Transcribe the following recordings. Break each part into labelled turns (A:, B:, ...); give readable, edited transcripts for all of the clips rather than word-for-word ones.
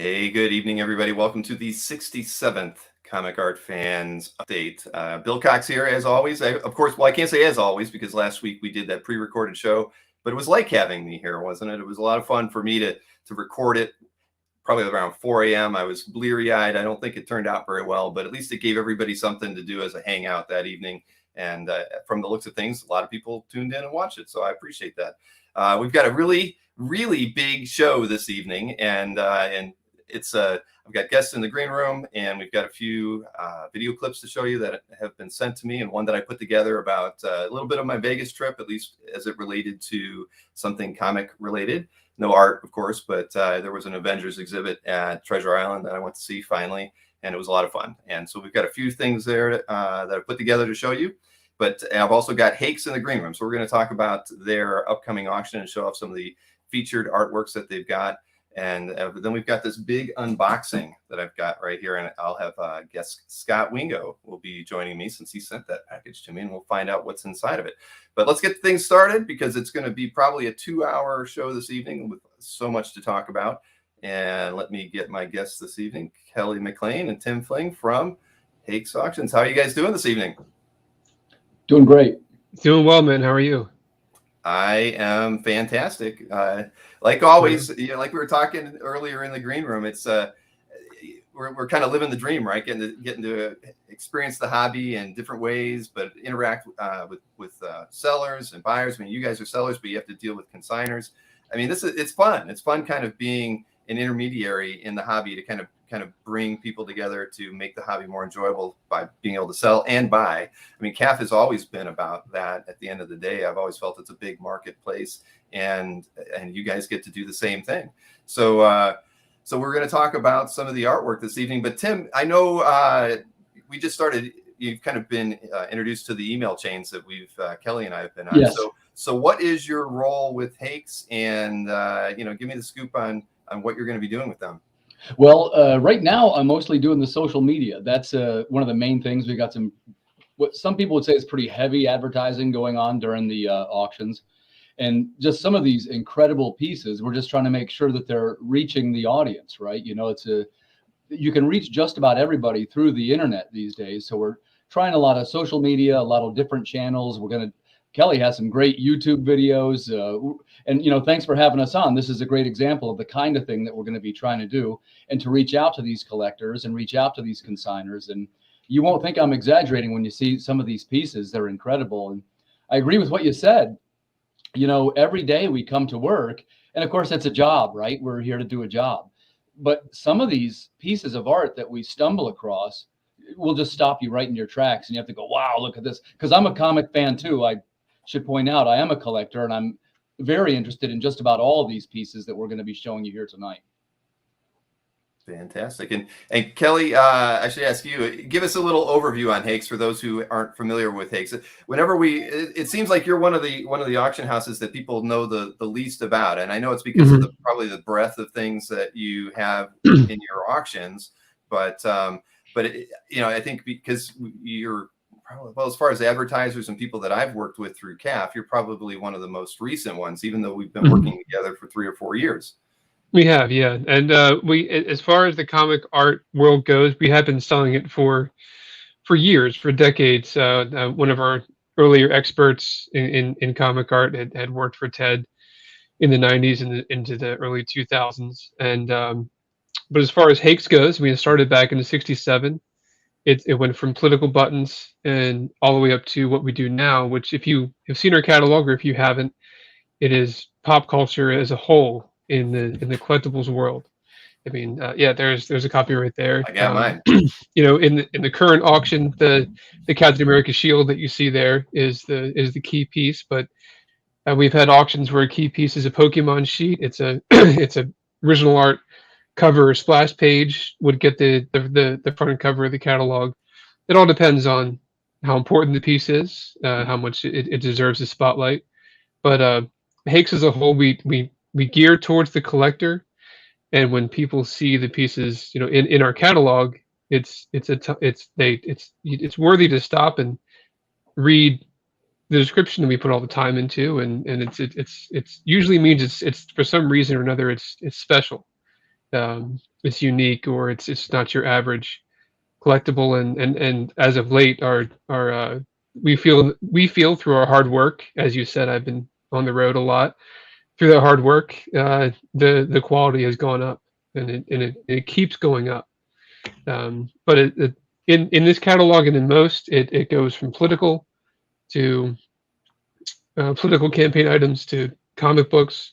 A: Hey, good evening, everybody. Welcome to the 67th Comic Art Fans Update. Bill Cox here, as always. Of course, I can't say as always because last week we did that pre-recorded show, but it was like having me here, wasn't it? It was a lot of fun for me to record it probably around 4 a.m. I was bleary-eyed. I don't think it turned out very well, but at least it gave everybody something to do as a hangout that evening. And from the looks of things, a lot of people tuned in and watched it, so I appreciate that. We've got a really big show this evening, and it's I've got guests in the green room, and we've got a few video clips to show you that have been sent to me, and one that I put together about a little bit of my Vegas trip, at least as it related to something comic related. No art, of course, but there was an Avengers exhibit at Treasure Island that I went to see finally, and it was a lot of fun. And so we've got a few things there that I've put together to show you. But I've also got Hake's in the green room. So we're going to talk about their upcoming auction and show off some of the featured artworks that they've got. And then we've got this big unboxing that I've got right here. And I'll have guest Scott Wingo will be joining me since he sent that package to me. And we'll find out what's inside of it. But let's get things started because it's going to be probably a 2-hour show this evening with so much to talk about. And let me get my guests this evening, Kelly McLean and Tim Fling from Hake's Auctions. How are you guys doing this evening?
B: Doing great.
C: Doing well, man. How are you?
A: I am fantastic. Like always, you know, like we were talking earlier in the green room, it's we're kind of living the dream, right? Getting to experience the hobby in different ways, but interact with sellers and buyers. I mean, you guys are sellers, but you have to deal with consigners. I mean, it's fun. It's fun kind of being an intermediary in the hobby to kind of bring people together to make the hobby more enjoyable by being able to sell and buy. I mean, CAF has always been about that. At the end of the day, I've always felt it's a big marketplace, and you guys get to do the same thing. So we're going to talk about some of the artwork this evening. But Tim, I know we just started. You've kind of been introduced to the email chains that Kelly and I have been on.
B: Yes.
A: So what is your role with Hakes? And give me the scoop on what you're going to be doing with them.
B: Well, right now I'm mostly doing the social media. That's one of the main things. We got what some people would say is pretty heavy advertising going on during the auctions, and just some of these incredible pieces. We're just trying to make sure that they're reaching the audience, right? You know, you can reach just about everybody through the internet these days. So we're trying a lot of social media, a lot of different channels. Kelly has some great YouTube videos, and thanks for having us on. This is a great example of the kind of thing that we're going to be trying to do, and to reach out to these collectors and reach out to these consigners. And you won't think I'm exaggerating when you see some of these pieces. They're incredible. And I agree with what you said. You know, every day we come to work, and of course it's a job, right? We're here to do a job. But some of these pieces of art that we stumble across will just stop you right in your tracks, and you have to go, wow, look at this. Because I'm a comic fan too. I should point out I am a collector, and I'm very interested in just about all of these pieces that we're going to be showing you here tonight.
A: Fantastic. And Kelly, I should ask you, give us a little overview on Hakes for those who aren't familiar with Hakes. Whenever it seems like you're one of the auction houses that people know the least about, and I know it's because of probably the breadth of things that you have in your auctions, but I think because you're well, as far as advertisers and people that I've worked with through CAF, you're probably one of the most recent ones, even though we've been working together for 3 or 4 years.
C: We have, yeah. And as far as the comic art world goes, we have been selling it for years, for decades. One of our earlier experts in comic art had worked for Ted in the 90s and into the early 2000s. And but as far as Hakes goes, we started back in '67. It went from political buttons and all the way up to what we do now, which if you have seen our catalog or if you haven't, it is pop culture as a whole in the collectibles world. I mean, there's a copy right there.
A: I got mine.
C: In the current auction, the Captain America shield that you see there is the key piece, but we've had auctions where a key piece is a Pokemon sheet. It's a original art cover or splash page would get the front cover of the catalog. It all depends on how important the piece is, how much it deserves the spotlight. But Hakes as a whole, we gear towards the collector, and when people see the pieces, in our catalog, it's worthy to stop and read the description that we put all the time into, and it's usually means it's for some reason or another it's special. it's unique or it's not your average collectible. And as of late, we feel through our hard work, as you said, I've been on the road a lot. Through that hard work, the quality has gone up, and it keeps going up. But in this catalog and in most, it goes from political to political campaign items to comic books.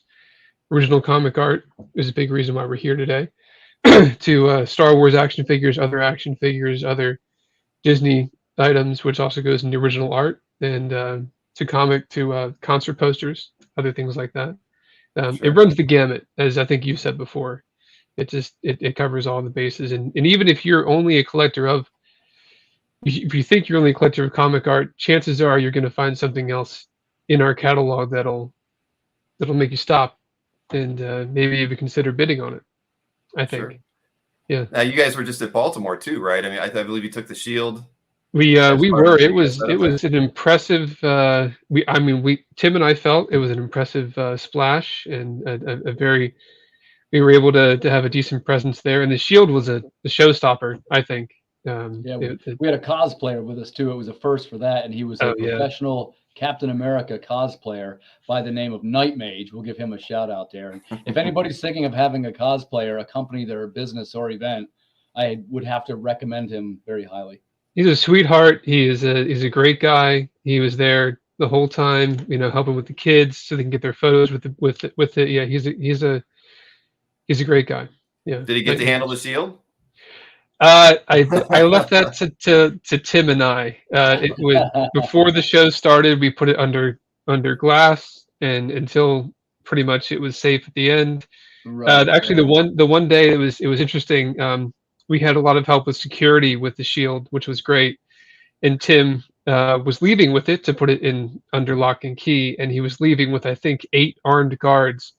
C: Original comic art is a big reason why we're here today. To Star Wars action figures, other Disney items, which also goes into original art, and to concert posters, other things like that. It
A: Sure.
C: runs the gamut, as I think you said before. It covers all the bases, and even if you're only a collector of, if you think you're only a collector of comic art, chances are you're going to find something else in our catalog that'll make you stop and maybe even consider bidding on it. I think.
A: Sure.
C: Yeah.
A: Now you guys were just at Baltimore too, right? I mean, I believe you took the Shield.
C: We
A: part of
C: were.
A: the
C: It was an impressive. Tim and I felt it was an impressive splash and a very. We were able to have a decent presence there, and the Shield was a showstopper, I think.
B: We had a cosplayer with us too. It was a first for that, and he was a professional Captain America cosplayer by the name of Night Mage. We'll give him a shout out there. And if anybody's thinking of having a cosplayer accompany their business or event, I would have to recommend him very highly.
C: He's a sweetheart. He's a great guy. He was there the whole time, helping with the kids so they can get their photos with it. Yeah, he's a great guy. Yeah.
A: Did he get to handle the Shield?
C: I left that to Tim and I. It was before the show started. We put it under glass, and until pretty much it was safe at the end. Right, actually, the one day it was interesting. We had a lot of help with security with the Shield, which was great. And Tim was leaving with it to put it in under lock and key, and he was leaving with I think 8 armed guards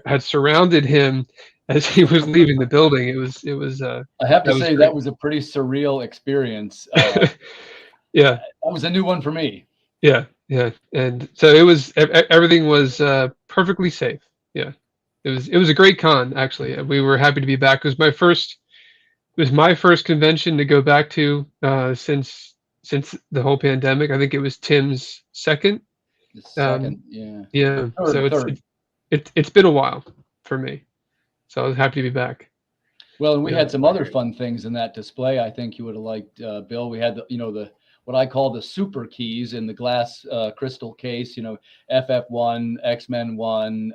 C: had surrounded him as he was leaving the building. It was.
B: I have to say that was a pretty surreal experience.
C: Yeah,
B: that was a new one for me.
C: Yeah, and so it was. Everything was perfectly safe. Yeah, it was a great con actually. We were happy to be back. It was my first convention to go back to since the whole pandemic. I think it was Tim's second.
B: The second, yeah.
C: Yeah. Third. It's been a while for me. So I was happy to be back.
B: Well, and we had some other fun things in that display. I think you would have liked, Bill. We had the what I call the super keys in the glass crystal case. FF1, X-Men 1.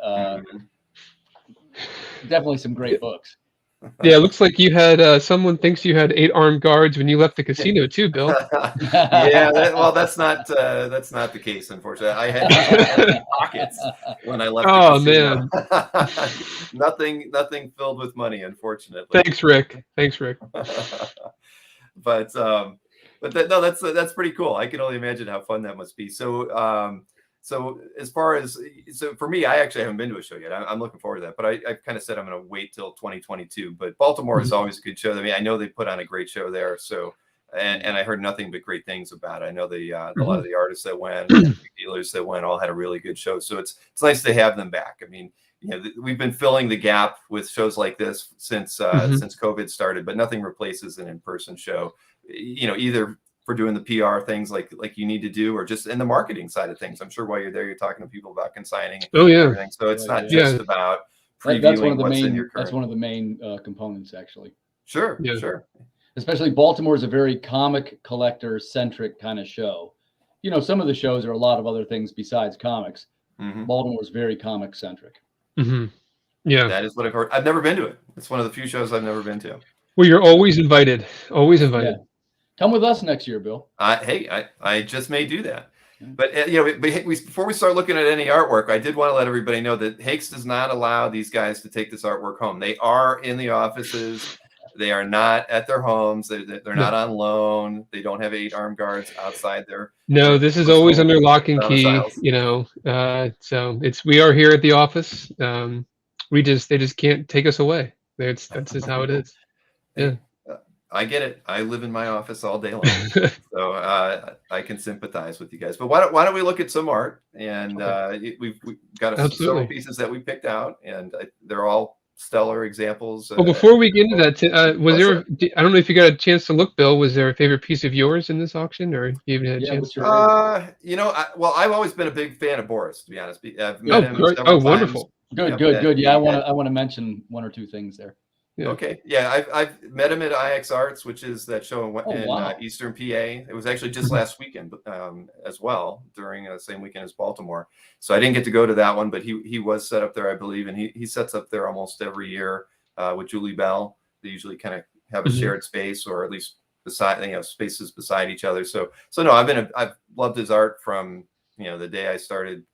B: Definitely some great books.
C: Yeah, it looks like you had someone thinks you had 8 armed guards when you left the casino too, Bill.
A: Yeah, that's not the case, unfortunately. I had pockets when I left.
C: Oh
A: the casino. man, nothing filled with money, unfortunately.
C: Thanks, Rick.
A: But that's pretty cool. I can only imagine how fun that must be. So as far as for me, I actually haven't been to a show yet. I'm looking forward to that, but I've kind of said I'm going to wait till 2022. But Baltimore is always a good show. I mean, I know they put on a great show there. So and I heard nothing but great things about it. I know a lot of the artists that went, and the dealers that went, all had a really good show. So it's nice to have them back. I mean, we've been filling the gap with shows like this since COVID started, but nothing replaces an in-person show. Either for doing the PR things like you need to do, or just in the marketing side of things. I'm sure while you're there, you're talking to people about consigning.
C: Oh yeah.
A: Everything. So it's not just about previewing
B: that's one of the main components, actually.
A: Sure.
B: Especially Baltimore is a very comic collector centric kind of show. Some of the shows are a lot of other things besides comics. Mm-hmm. Baltimore is very comic centric.
C: Mm-hmm. Yeah,
A: that is what I've heard. I've never been to it. It's one of the few shows I've never been to.
C: Well, you're always invited. Always invited.
B: Yeah. Come with us next year, Bill.
A: Hey, I just may do that. But before we start looking at any artwork, I did want to let everybody know that Hake does not allow these guys to take this artwork home. They are in the offices. They are not at their homes. They're not on loan. They don't have 8 armed guards outside their.
C: No, this is always under lock and key. So we are here at the office. They just can't take us away. That's just how it is. Yeah.
A: I get it. I live in my office all day long, so I can sympathize with you guys. But why don't we look at some art? And we've got several pieces that we picked out, and they're all stellar examples.
C: Well, before we get into that, was
A: Oh,
C: there?
A: sure.
C: I don't know if you got a chance to look, Bill. Was there a favorite piece of yours in this auction, or you even had a
B: Yeah,
C: chance
B: what's
C: to?
B: your
A: Well, I've always been a big fan of Boris, to be honest. I've
C: Oh,
A: met him
C: great!
A: several
C: Oh,
A: times.
C: wonderful!
B: Good,
A: Yep, at
B: Yeah,
A: the
B: I want to mention one or two things there.
C: Yeah.
A: Okay. Yeah, I've met him at IX Arts, which is that show in
B: wow.
A: Eastern PA. It was actually just last weekend as well, during the same weekend as Baltimore. So I didn't get to go to that one, but he was set up there, I believe, and he sets up there almost every year with Julie Bell. They usually kind of have a shared space, or at least beside spaces beside each other. So no, I've loved his art from the day I started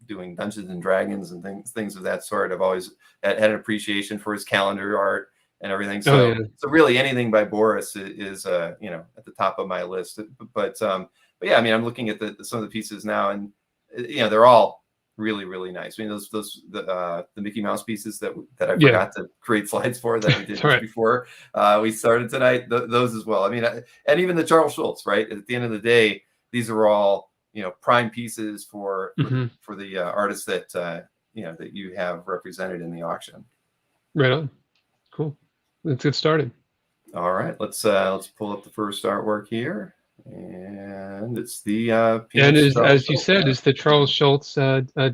A: doing Dungeons and Dragons and things of that sort. I've always had an appreciation for his calendar art and everything. So, so really anything by Boris is at the top of my list. But yeah, I mean, I'm looking at some of the pieces now, and they're all really, really nice. I mean, the Mickey Mouse pieces that I forgot to create slides for that we did just before we started tonight. Those as well. I mean, and even the Charles Schulz, right? At the end of the day, these are all prime pieces for the artists that that you have represented in the auction.
C: Right on. Cool. Let's get started.
A: All right, let's pull up the first artwork here, and it's the
C: and as you said, it's the Charles Schulz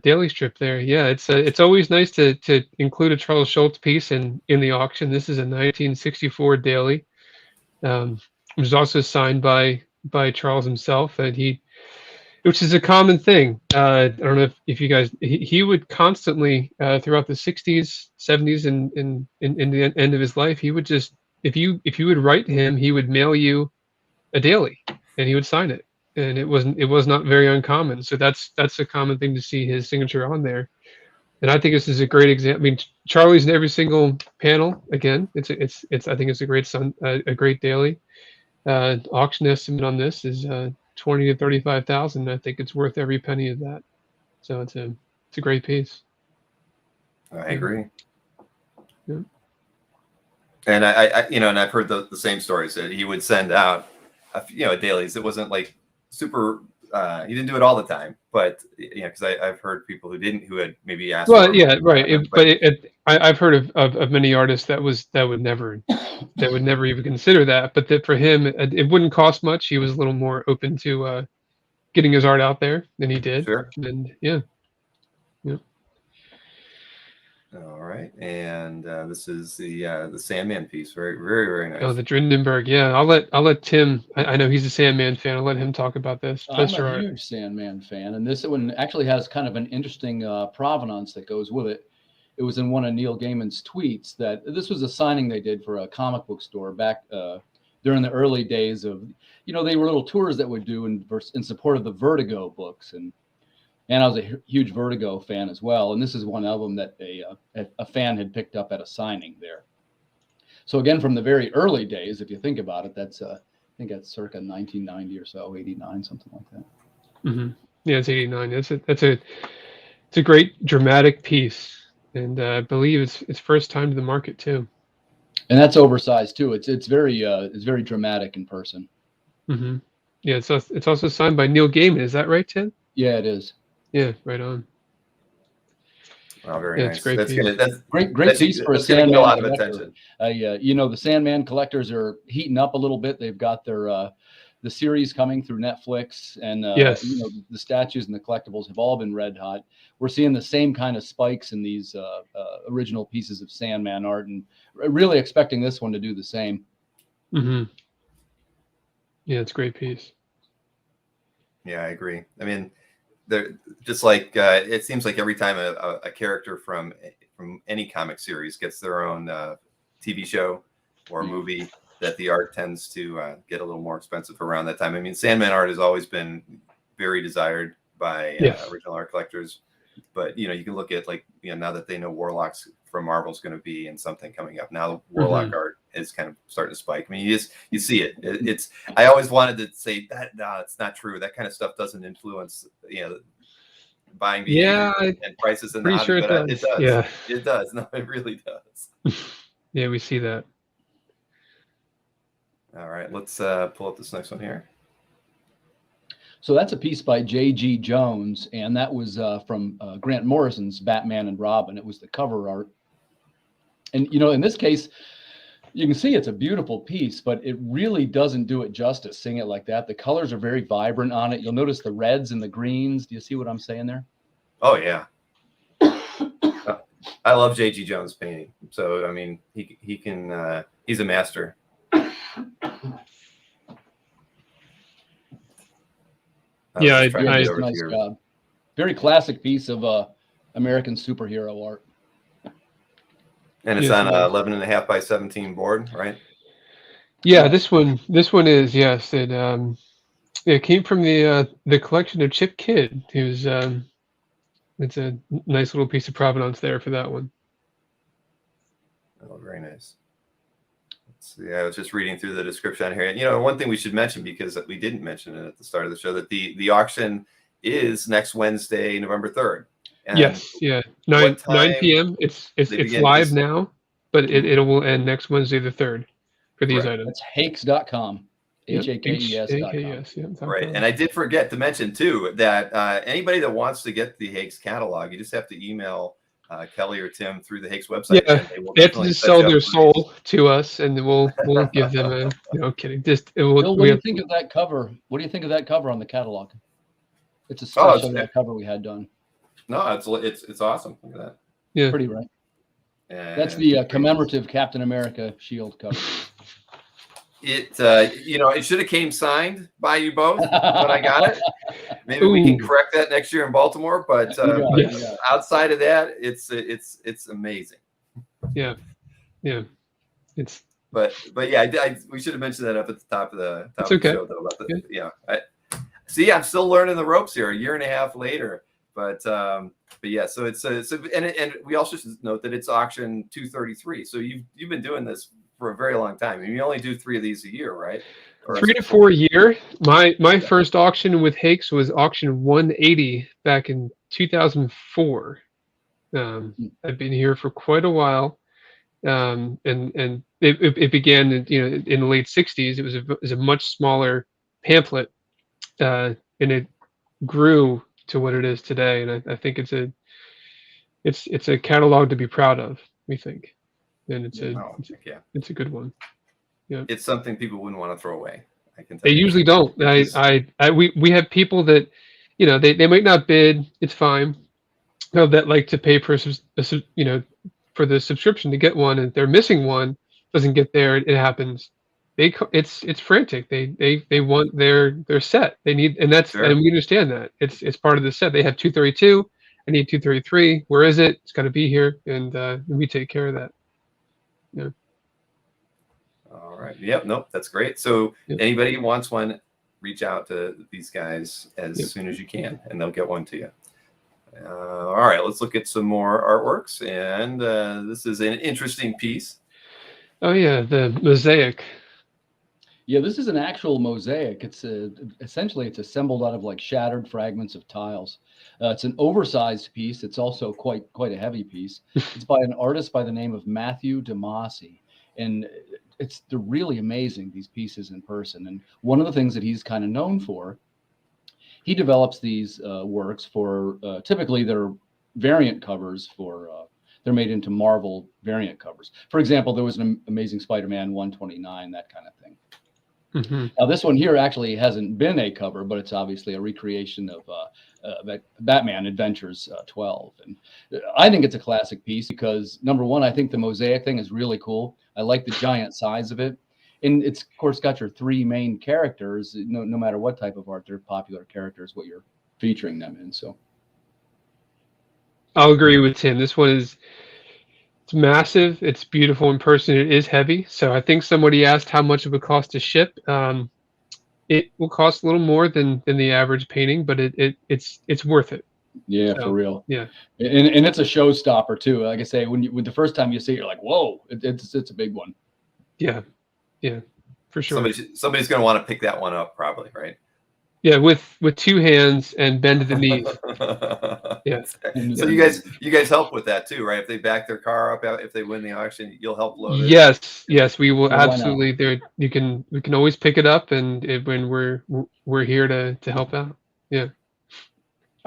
C: daily strip there. Yeah, it's always nice to include a Charles Schulz piece in the auction. This is a 1964 daily. It was also signed by Charles himself, and which is a common thing. I don't know if you guys, he would constantly throughout the 60s, 70s, and in the end of his life, he would just, if you would write him, he would mail you a daily, and he would sign it, and it was not very uncommon. So that's a common thing to see his signature on there, and I think this is a great example. I mean, Charlie's in every single panel. Again, it's I think it's a great daily. Auction estimate on this is 20 to 35,000. I think it's worth every penny of that. So it's a great piece.
A: I agree.
C: Yeah.
A: And I and I've heard the same stories that he would send out dailies. It wasn't like super. He didn't do it all the time, but because I've heard people who had maybe asked.
C: Well, yeah, right. I've heard of many artists that would never even consider that. But that for him, it wouldn't cost much. He was a little more open to getting his art out there than he did.
A: Sure.
C: And yeah.
A: All right, and this is the Sandman piece. Very, very, very nice.
C: Oh, the Drindenberg. Yeah, I'll let Tim. I know he's a Sandman fan. I'll let him talk about this.
B: I'm a huge Sandman fan, and this one actually has kind of an interesting provenance that goes with it. It was in one of Neil Gaiman's tweets that this was a signing they did for a comic book store back during the early days of, they were little tours that would do in support of the Vertigo books, and I was a huge Vertigo fan as well. And this is one album that a fan had picked up at a signing there. So again, from the very early days, if you think about it, I think that's circa 1990 or so, 89, something like that.
C: Mm-hmm. Yeah, it's 89. It's a great dramatic piece, and I believe it's first time to the market too.
B: And that's oversized too. It's very dramatic in person.
C: Mm-hmm. Yeah, it's also signed by Neil Gaiman. Is that right, Tim?
B: Yeah, it is.
C: Yeah, right on.
A: Oh, very nice.
C: It's great.
B: That's great piece for a Sandman.
A: Get a lot of attention.
B: The Sandman collectors are heating up a little bit. They've got their the series coming through Netflix, and
C: yes,
B: the statues and the collectibles have all been red hot. We're seeing the same kind of spikes in these original pieces of Sandman art, and really expecting this one to do the same.
C: Mm-hmm. Yeah, it's a great piece.
A: Yeah, I agree. I mean, they're just like it seems like every time a character from any comic series gets their own TV show or movie, that the art tends to get a little more expensive around that time. I mean, Sandman art has always been very desired by original art collectors, but you can look at now that they know Warlock's from Marvel's going to be in something coming up. Now Warlock art is kind of starting to spike. I mean, you see it. It's I always wanted to say that it's not true. That kind of stuff doesn't influence buying behavior and prices in the hobby,
C: sure it
A: but
C: does.
A: it does.
C: Yeah,
A: it does. No, it really does.
C: Yeah, we see that.
A: All right, let's pull up this next one here.
B: So that's a piece by J.G. Jones, and that was from Grant Morrison's Batman and Robin. It was the cover art. And, you know, in this case, you can see it's a beautiful piece, but it really doesn't do it justice seeing it like that. The colors are very vibrant on it. You'll notice the reds and the greens. Do you see what I'm saying there?
A: Oh, yeah. I love J.G. Jones painting. So, I mean, he can, he's a master.
C: Yeah,
B: Nice job. Very classic piece of American superhero art.
A: And it's on 11.5 by 17 board, right?
C: Yeah, this one is, yes. It came from the collection of Chip Kidd, who's it's a nice little piece of provenance there for that one.
A: Oh, very nice. Let's see, I was just reading through the description on here. You know, one thing we should mention, because we didn't mention it at the start of the show, that the auction is next Wednesday, November 3rd. And
C: yes, yeah, 9 p.m. It's live now, but it will end next Wednesday the 3rd for these items.
B: It's hakes.com. HAKES.com.
A: Right. And I did forget to mention too that anybody that wants to get the Hakes catalog, you just have to email Kelly or Tim through the Hakes website.
C: Yeah, they have to just sell their soul to us, and we'll give them a no kidding. Just
B: Bill, what do you think of that cover? What do you think of that cover on the catalog? It's a special cover we had done.
A: No, it's awesome. Look at that.
C: Yeah,
B: pretty, right?
A: And
B: that's the commemorative Captain America shield cover.
A: It you know, it should have came signed by you both, but I got it. Maybe we can correct that next year in Baltimore. But outside of that, it's amazing.
C: Yeah, it's.
A: But yeah, we should have mentioned that up at the top of the
C: of the
A: show though. About the, see, I'm still learning the ropes here. A year and a half later, but yeah. So and we also should note that it's auction 233. So you've been doing this for a very long time. I mean, you only do 3 of these a year, right?
C: 3 to 4 a year. My first auction with Hakes was auction 180 back in 2004. I've been here for quite a while, and it began in the late 60s. It was a much smaller pamphlet, and it grew to what it is today. And I think it's a catalog to be proud of, we think. And it's a good one. Yeah, it's
A: something people wouldn't want to throw away. I can tell
C: they usually don't. We have people that, they might not bid. It's fine. That like to pay for for the subscription to get one, and if they're missing one, doesn't get there. It happens. It's frantic. They want their set. They need, and that's and we understand that it's part of the set. They have 232. I need 233. Where is it? It's got to be here, and we take care of that. Yeah.
A: All right. Yep. Nope. That's great. So anybody who wants one, reach out to these guys as soon as you can, and they'll get one to you. All right. Let's look at some more artworks. And this is an interesting piece.
C: Oh yeah, the Mosaic.
B: Yeah, this is an actual mosaic. It's essentially it's assembled out of like shattered fragments of tiles. It's an oversized piece. It's also quite a heavy piece. It's by an artist by the name of Matthew DeMasi, and they're really amazing, these pieces in person. And one of the things that he's kind of known for, he develops these works for typically they're variant covers for. They're made into Marvel variant covers. For example, there was an Amazing Spider-Man 129, that kind of thing.
C: Mm-hmm.
B: Now, this one here actually hasn't been a cover, but it's obviously a recreation of Batman Adventures 12. And I think it's a classic piece because, number one, I think the mosaic thing is really cool. I like the giant size of it. And it's, of course, got your 3 main characters. No matter what type of art, they're popular characters, what you're featuring them in. So
C: I'll agree with Tim. This one it's massive. It's beautiful in person. It is heavy. So I think somebody asked how much it would cost to ship. It will cost a little more than the average painting, but it's worth it.
B: Yeah, for real.
C: Yeah,
B: and it's a showstopper too. Like I say, when the first time you see it, you're like, whoa, it's a big one.
C: Yeah, for sure.
A: Somebody's going to want to pick that one up, probably, right?
C: Yeah, with 2 hands and bend the knees. Yeah.
A: So you guys help with that too, right? If they back their car up, if they win the auction, you'll help load it.
C: Yes, we will absolutely. There, we can always pick it up, and when we're here to help out. Yeah.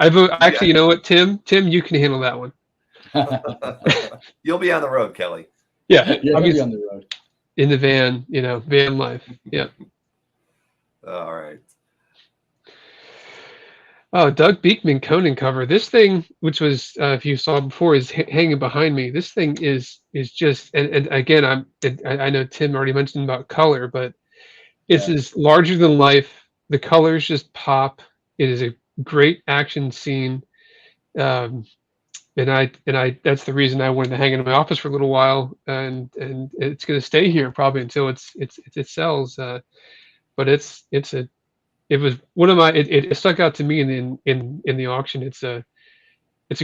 C: Actually, you know what, Tim, you can handle that one.
A: You'll be on the road, Kelly.
C: Yeah,
B: Yeah, he'll be
C: obviously
B: on the road.
C: in the van, van life. Yeah.
A: All right.
C: Oh, Doug Beekman Conan cover. This thing, which was if you saw before, is hanging behind me. This thing is just, and again, I know Tim already mentioned about color, but this
B: Yeah.
C: is larger than life. The colors just pop. It is a great action scene. Um, and I that's the reason I wanted to hang it in my office for a little while, and it's going to stay here probably until it sells. But it was one of my it stuck out to me in the auction. It's a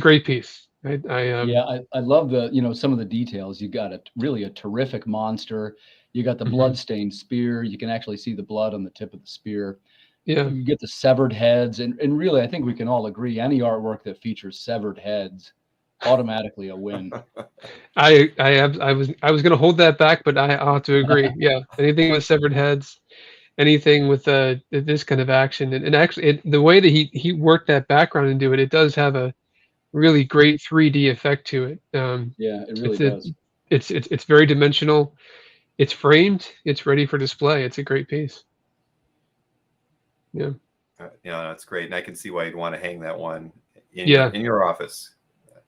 C: great piece.
B: Yeah, I love the, some of the details. You got really a terrific monster. You got the
C: Mhm.
B: blood-stained spear. You can actually see the blood on the tip of the spear.
C: Yeah.
B: You get the severed heads, and really, I think we can all agree any artwork that features severed heads, automatically a win.
C: I was gonna hold that back, but I'll have to agree. Yeah, anything with severed heads, anything with this kind of action, and actually the way that he worked that background into it, it does have a really great 3D effect to it.
B: Yeah, it really
C: It's a,
B: does.
C: it's very dimensional. It's framed. It's ready for display. It's a great piece. Yeah.
A: That's great, and I can see why you'd want to hang that one in
C: Yeah.
A: your office.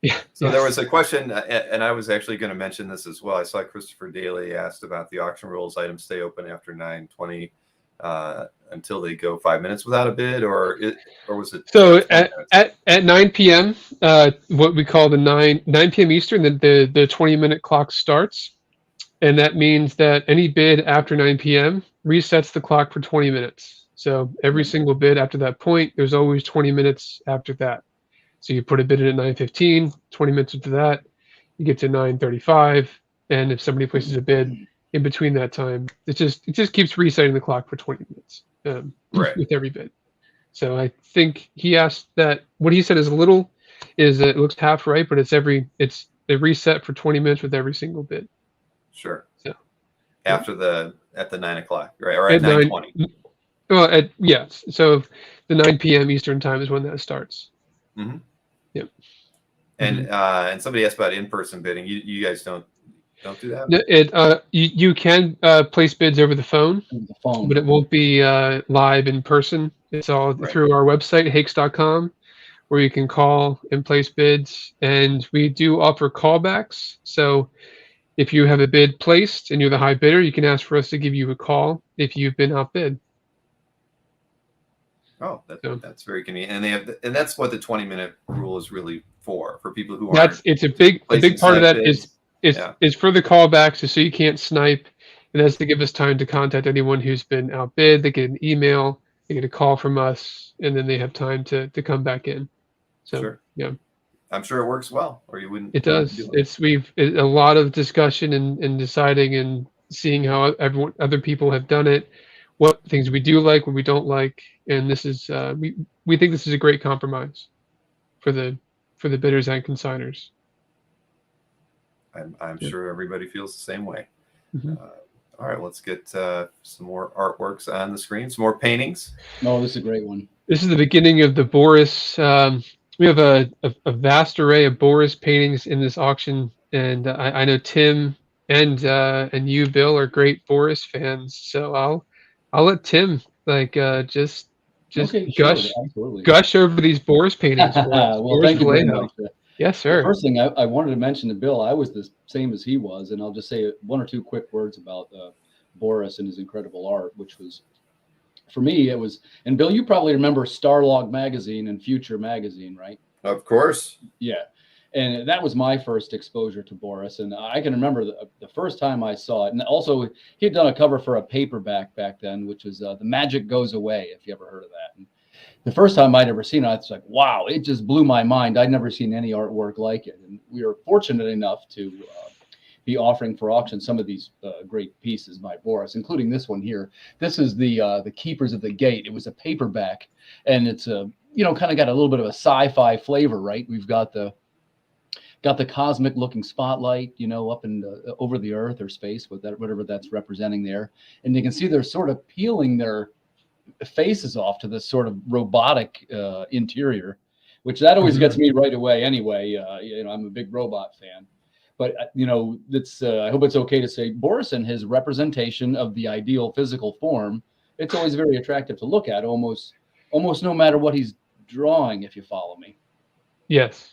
C: Yeah.
A: So there was a question, and I was actually going to mention this as well. I saw Christopher Daly asked about the auction rules. Items stay open after 9:20 until they go 5 minutes without a bid, or was it?
C: So
A: 20 minutes?
C: at 9 p.m., what we call the 9 p.m. Eastern, the 20-minute clock starts, and that means that any bid after 9 p.m. resets the clock for 20 minutes. So every single bid after that point, there's always 20 minutes after that. So you put a bid in at 9:15, 20 minutes after that, you get to 9:35, and if somebody places a bid in between that time, it just keeps resetting the clock for 20 minutes
A: Right.
C: with every bid. So I think he asked that what he said is it looks half right, but it's a reset for 20 minutes with every single bid.
A: Sure.
C: So
A: At the 9 o'clock, right, or at
C: at
A: 9:20.
C: well, yes. So the 9 p.m. Eastern time is when that starts.
A: Mm-hmm.
C: Yep.
A: And somebody asked about in-person bidding. You guys don't do that?
C: You can place bids over the phone,
B: The phone.
C: but it won't be live in person. It's all
A: Right.
C: through our website, hakes.com, where you can call and place bids. And we do offer callbacks. So if you have a bid placed and you're the high bidder, you can ask for us to give you a call if you've been outbid.
A: Oh, that's very convenient. And that's what the 20-minute rule is really for people who
C: It's a big part of that
A: bids.
C: is for the callbacks, so you can't snipe, and that's to give us time to contact anyone who's been outbid. They get an email, they get a call from us, and then they have time to come back in. So
A: Sure.
C: yeah,
A: I'm sure it works well, or you wouldn't.
C: it does. A lot of discussion and deciding and seeing how other people have done it, what things we do like, what we don't like, and this is we think this is a great compromise for the bidders and consigners.
A: I'm sure everybody feels the same way.
C: Mm-hmm.
A: All right, let's get some more artworks on the screen, some more paintings.
B: Oh, this is a great one.
C: This is the beginning of the Boris. We have a vast array of Boris paintings in this auction, and I know Tim and you, Bill, are great Boris fans. So I'll let Tim just
B: Okay,
C: gush
B: sure, absolutely.
C: gush over these Boris paintings.
B: Well,
C: Boris
B: thank you very
C: Vallejo.
B: much.
C: Yes,
B: The
C: sir.
B: first thing I wanted to mention to Bill, I was the same as he was, and I'll just say one or two quick words about Boris and his incredible art, which was, for me, it was, and Bill, you probably remember Starlog magazine and Future magazine, right?
A: Of course.
B: Yeah. And that was my first exposure to Boris. And I can remember the first time I saw it. And also, he had done a cover for a paperback back then, which was The Magic Goes Away, if you ever heard of that. And the first time I'd ever seen it, I was like, wow, it just blew my mind. I'd never seen any artwork like it. And we were fortunate enough to be offering for auction some of these great pieces by Boris, including this one here. This is the Keepers of the Gate. It was a paperback, and it's kind of got a little bit of a sci-fi flavor, right? We've got the cosmic looking spotlight, up in over the earth or space, whatever that's representing there. And you can see they're sort of peeling their faces off to this sort of robotic interior, which that always gets me right away anyway. I'm a big robot fan. But it's I hope it's okay to say Boris and his representation of the ideal physical form. It's always very attractive to look at, almost no matter what he's drawing, if you follow me.
C: Yes.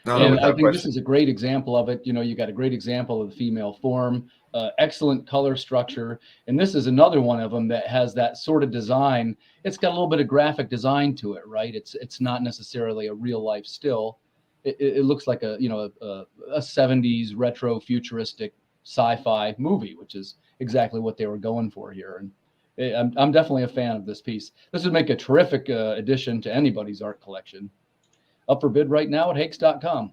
A: No,
B: And I
A: without
B: think this
A: question.
B: is a great example of it. You got a great example of the female form, excellent color structure. And this is another one of them that has that sort of design. It's got a little bit of graphic design to it, right? It's not necessarily a real life still. It looks like a 70s retro futuristic sci-fi movie, which is exactly what they were going for here. And I'm definitely a fan of this piece. This would make a terrific addition to anybody's art collection. Up for bid right now at hakes.com.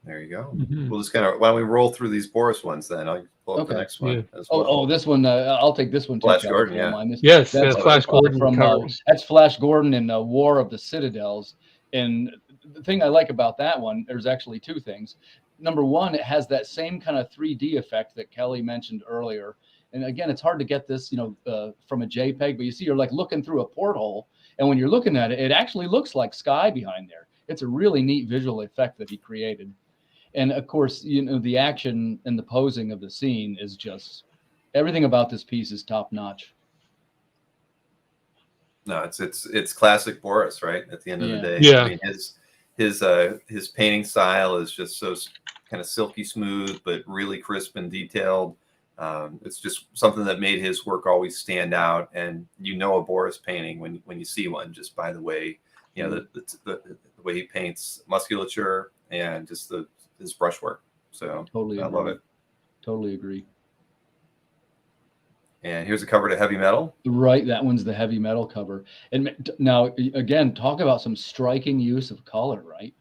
A: There you go.
C: Mhm.
A: We'll just why don't we roll through these Boris ones then? I'll pull up the
B: Okay.
A: next one
C: Yeah.
A: as well.
B: Oh, this one. I'll take this one too.
A: Flash
B: Kelly,
A: Gordon,
B: if you don't
A: yeah.
B: mind.
C: Yes,
B: That's
C: Flash Gordon
B: from
C: covers.
B: that's Flash Gordon in War of the Citadels. And the thing I like about that one, there's actually two things. Number one, it has that same kind of 3D effect that Kelly mentioned earlier. And again, it's hard to get this, from a JPEG, but you see, you're like looking through a porthole, and when you're looking at it, it actually looks like sky behind there. It's a really neat visual effect that he created. And of course, the action and the posing of the scene is just everything about this piece is top notch.
A: No, it's classic Boris, right? At the end of the day,
C: Yeah.
A: I mean his painting style is just so kind of silky smooth, but really crisp and detailed. It's just something that made his work always stand out, and a Boris painting when you see one just by the way the way he paints musculature and just his brushwork. So
B: Totally
A: I
B: agree.
A: love it.
B: Totally agree.
A: And here's a cover to Heavy Metal.
B: Right, that one's the Heavy Metal cover. And now, again, talk about some striking use of color, right?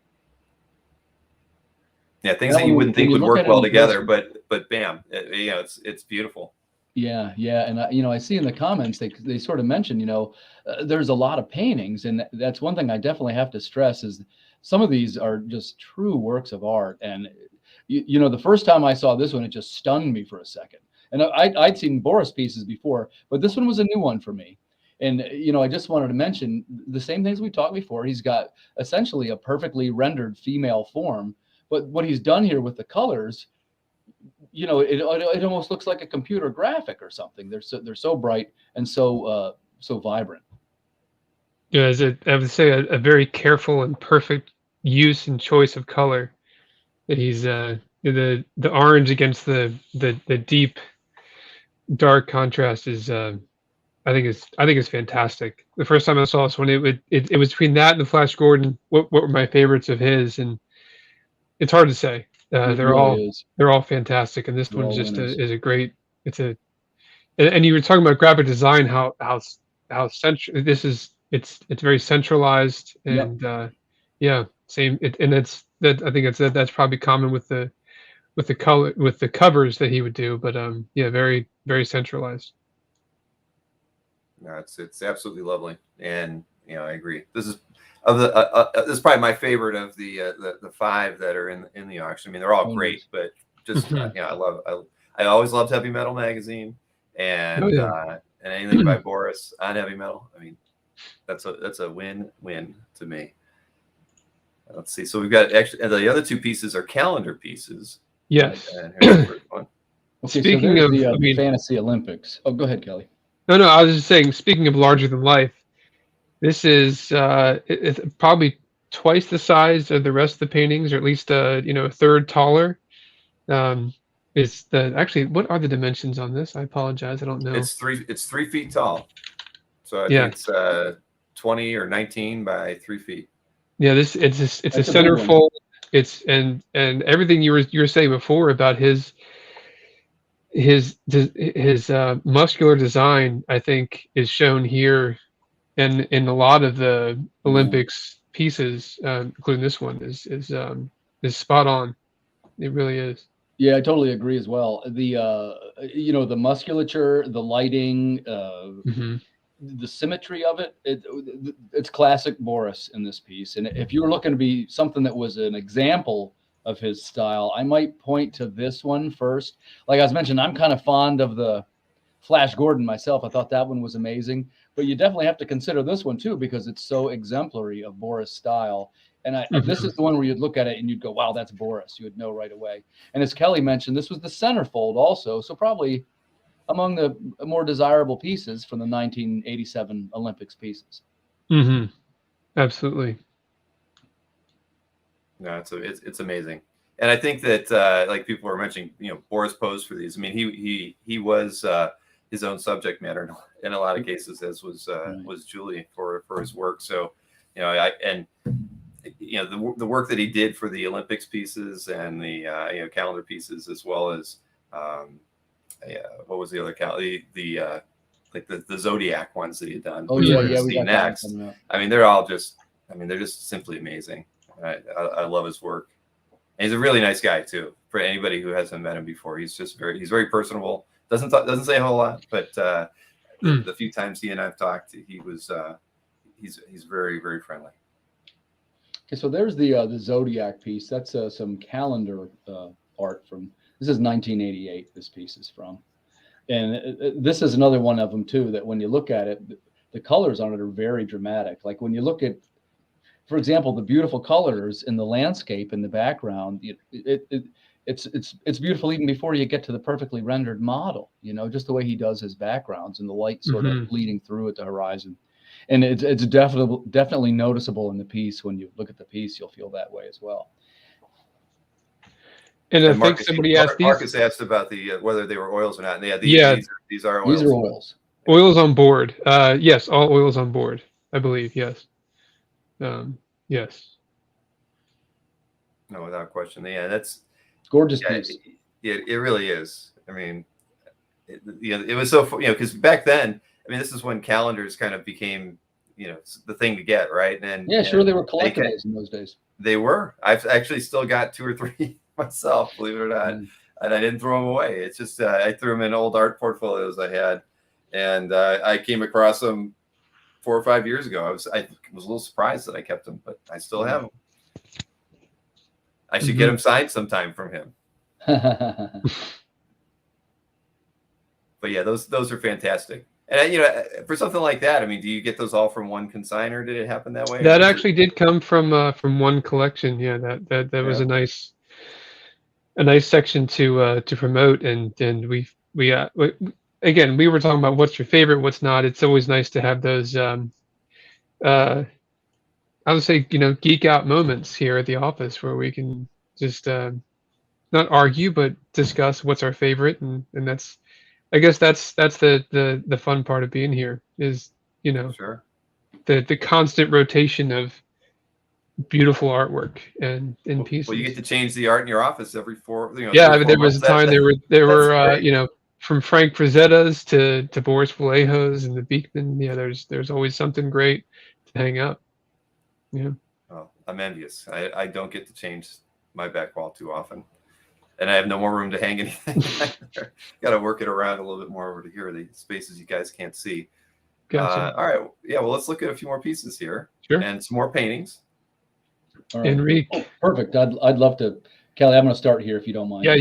A: Yeah, things that you wouldn't think would work well together, but bam, it's beautiful.
B: Yeah, and I see in the comments they sort of mention, there's a lot of paintings, and that's one thing I definitely have to stress is some of these are just true works of art. And the first time I saw this one, it just stunned me for a second. And I'd seen Boris pieces before, but this one was a new one for me. And I just wanted to mention the same things we talked before. He's got essentially a perfectly rendered female form, but what he's done here with the colors, it almost looks like a computer graphic or something. They're so bright and so vibrant.
C: Yeah, I would say a very careful and perfect use and choice of color. That he's the orange against the deep dark contrast is I think it's fantastic. The first time I saw this one, it was between that and the Flash Gordon. What were my favorites of his? And it's hard to say. They're all fantastic, and this one just is a great. And you were talking about graphic design, how central this is. It's very centralized, and same. I think that's probably common with the covers that he would do, but very very centralized.
A: No, it's absolutely lovely, and I agree. This is this is probably my favorite of the five that are in the auction. I mean, they're all great, but just I always loved Heavy Metal magazine, and and anything by Boris on Heavy Metal. I mean, that's a win-win to me. Let's see. So we've got actually the other two pieces are calendar pieces.
C: Yes.
A: And here's the first one.
B: Okay, speaking of the Fantasy Olympics. Oh, go ahead, Kelly.
C: No, I was just saying. Speaking of larger than life, this is it's probably twice the size of the rest of the paintings, or at least a third taller. Is actually what are the dimensions on this? I apologize, I don't know.
A: It's 3 feet tall, so I think it's 20 or 19 by 3 feet.
C: Yeah, it's a centerfold. It's and everything you were saying before about his muscular design, I think, is shown here, and in a lot of the Olympics pieces, including this one, is spot on. It really is.
B: Yeah, I totally agree as well. The musculature, the lighting, the symmetry of it, it's classic Boris in this piece. And if you were looking to be something that was an example of his style, I might point to this one first. Like I was mentioning, I'm kind of fond of the Flash Gordon myself. I thought that one was amazing, but you definitely have to consider this one too, because it's so exemplary of Boris style. And this is the one where you'd look at it and you'd go, wow, that's Boris. You would know right away. And as Kelly mentioned, this was the centerfold also. So probably among the more desirable pieces from the 1987 Olympics pieces.
C: Mm-hmm. Absolutely.
A: No, it's amazing. And I think that like people were mentioning, Boris posed for these. I mean, he was his own subject matter in a lot of cases, as was Julie for his work. So, the work that he did for the Olympics pieces and the calendar pieces, as well as what was the other the Zodiac ones that he had done.
B: Oh yeah,
A: we got next. I mean, they're just simply amazing. I love his work. And he's a really nice guy too. For anybody who hasn't met him before, he's very personable. Doesn't say a whole lot, but the few times he and I've talked, he's very, very friendly.
B: Okay, so there's the Zodiac piece. That's some calendar art from. This is 1988. This piece is from, and this is another one of them too. That when you look at it, the colors on it are very dramatic. Like when you look at, for example, the beautiful colors in the landscape in the background, it's beautiful even before you get to the perfectly rendered model, just the way he does his backgrounds and the light sort of leading through at the horizon. And it's definitely noticeable in the piece. When you look at the piece, you'll feel that way as well.
C: And I think somebody asked
A: Marcus asked about whether they were oils or not. And these are oils.
B: These are oils.
C: Oils on board. Yes, all oils on board, I believe. Yes. Yes.
A: No, without question. Yeah, that's
B: gorgeous piece.
A: It really is. I mean, it was so because back then, I mean, this is when calendars kind of became the thing to get, right? And
B: sure, they were collectibles in those days.
A: They were. I've actually still got 2 or 3 myself, believe it or not, and I didn't throw them away. It's just I threw them in old art portfolios I had, and I came across them 4 or 5 years ago. I was a little surprised that I kept them, but I still have them. I should get them signed sometime from him. But yeah, those are fantastic. And for something like that, I mean, do you get those all from one consignor? Did it happen that way?
C: That actually did come from one collection. Yeah, that was a nice section to promote, and we again, we were talking about what's your favorite, what's not. It's always nice to have those I would say geek out moments here at the office where we can just not argue but discuss what's our favorite, and that's, I guess that's the fun part of being here is
A: sure.
C: the constant rotation of beautiful artwork and pieces.
A: Well, you get to change the art in your office every 4.
C: Yeah, I mean, there was a time there were from Frank Frazetta's to Boris Vallejo's and the Beekman. Yeah, there's always something great to hang up. Yeah.
A: Well, I'm envious. I don't get to change my back wall too often, and I have no more room to hang anything. Got to work it around a little bit more over to here, the spaces you guys can't see.
C: Gotcha.
A: All right. Yeah. Well, let's look at a few more pieces here.
C: Sure.
A: And some more paintings.
B: All right.
C: Enrique.
B: Oh, perfect. I'd love to, Kelly. I'm going to start here if you don't mind.
C: Yeah,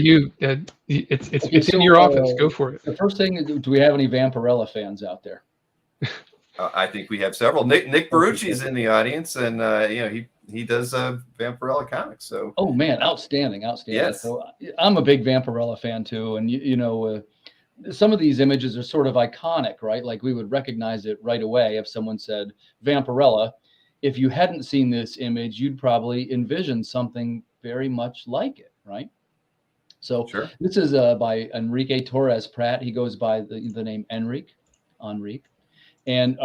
C: it's in your office. Go for it.
B: The first thing, do we have any Vampirella fans out there?
A: I think we have several. Nick Barucci is in the audience, and he does Vampirella comics. So
B: oh man, outstanding.
A: Yes.
B: So I'm a big Vampirella fan too, and some of these images are sort of iconic, right? Like we would recognize it right away if someone said Vampirella. If you hadn't seen this image, you'd probably envision something very much like it, right? So
A: sure.
B: This is by Enrique Torres Pratt. He goes by the name Enrique. And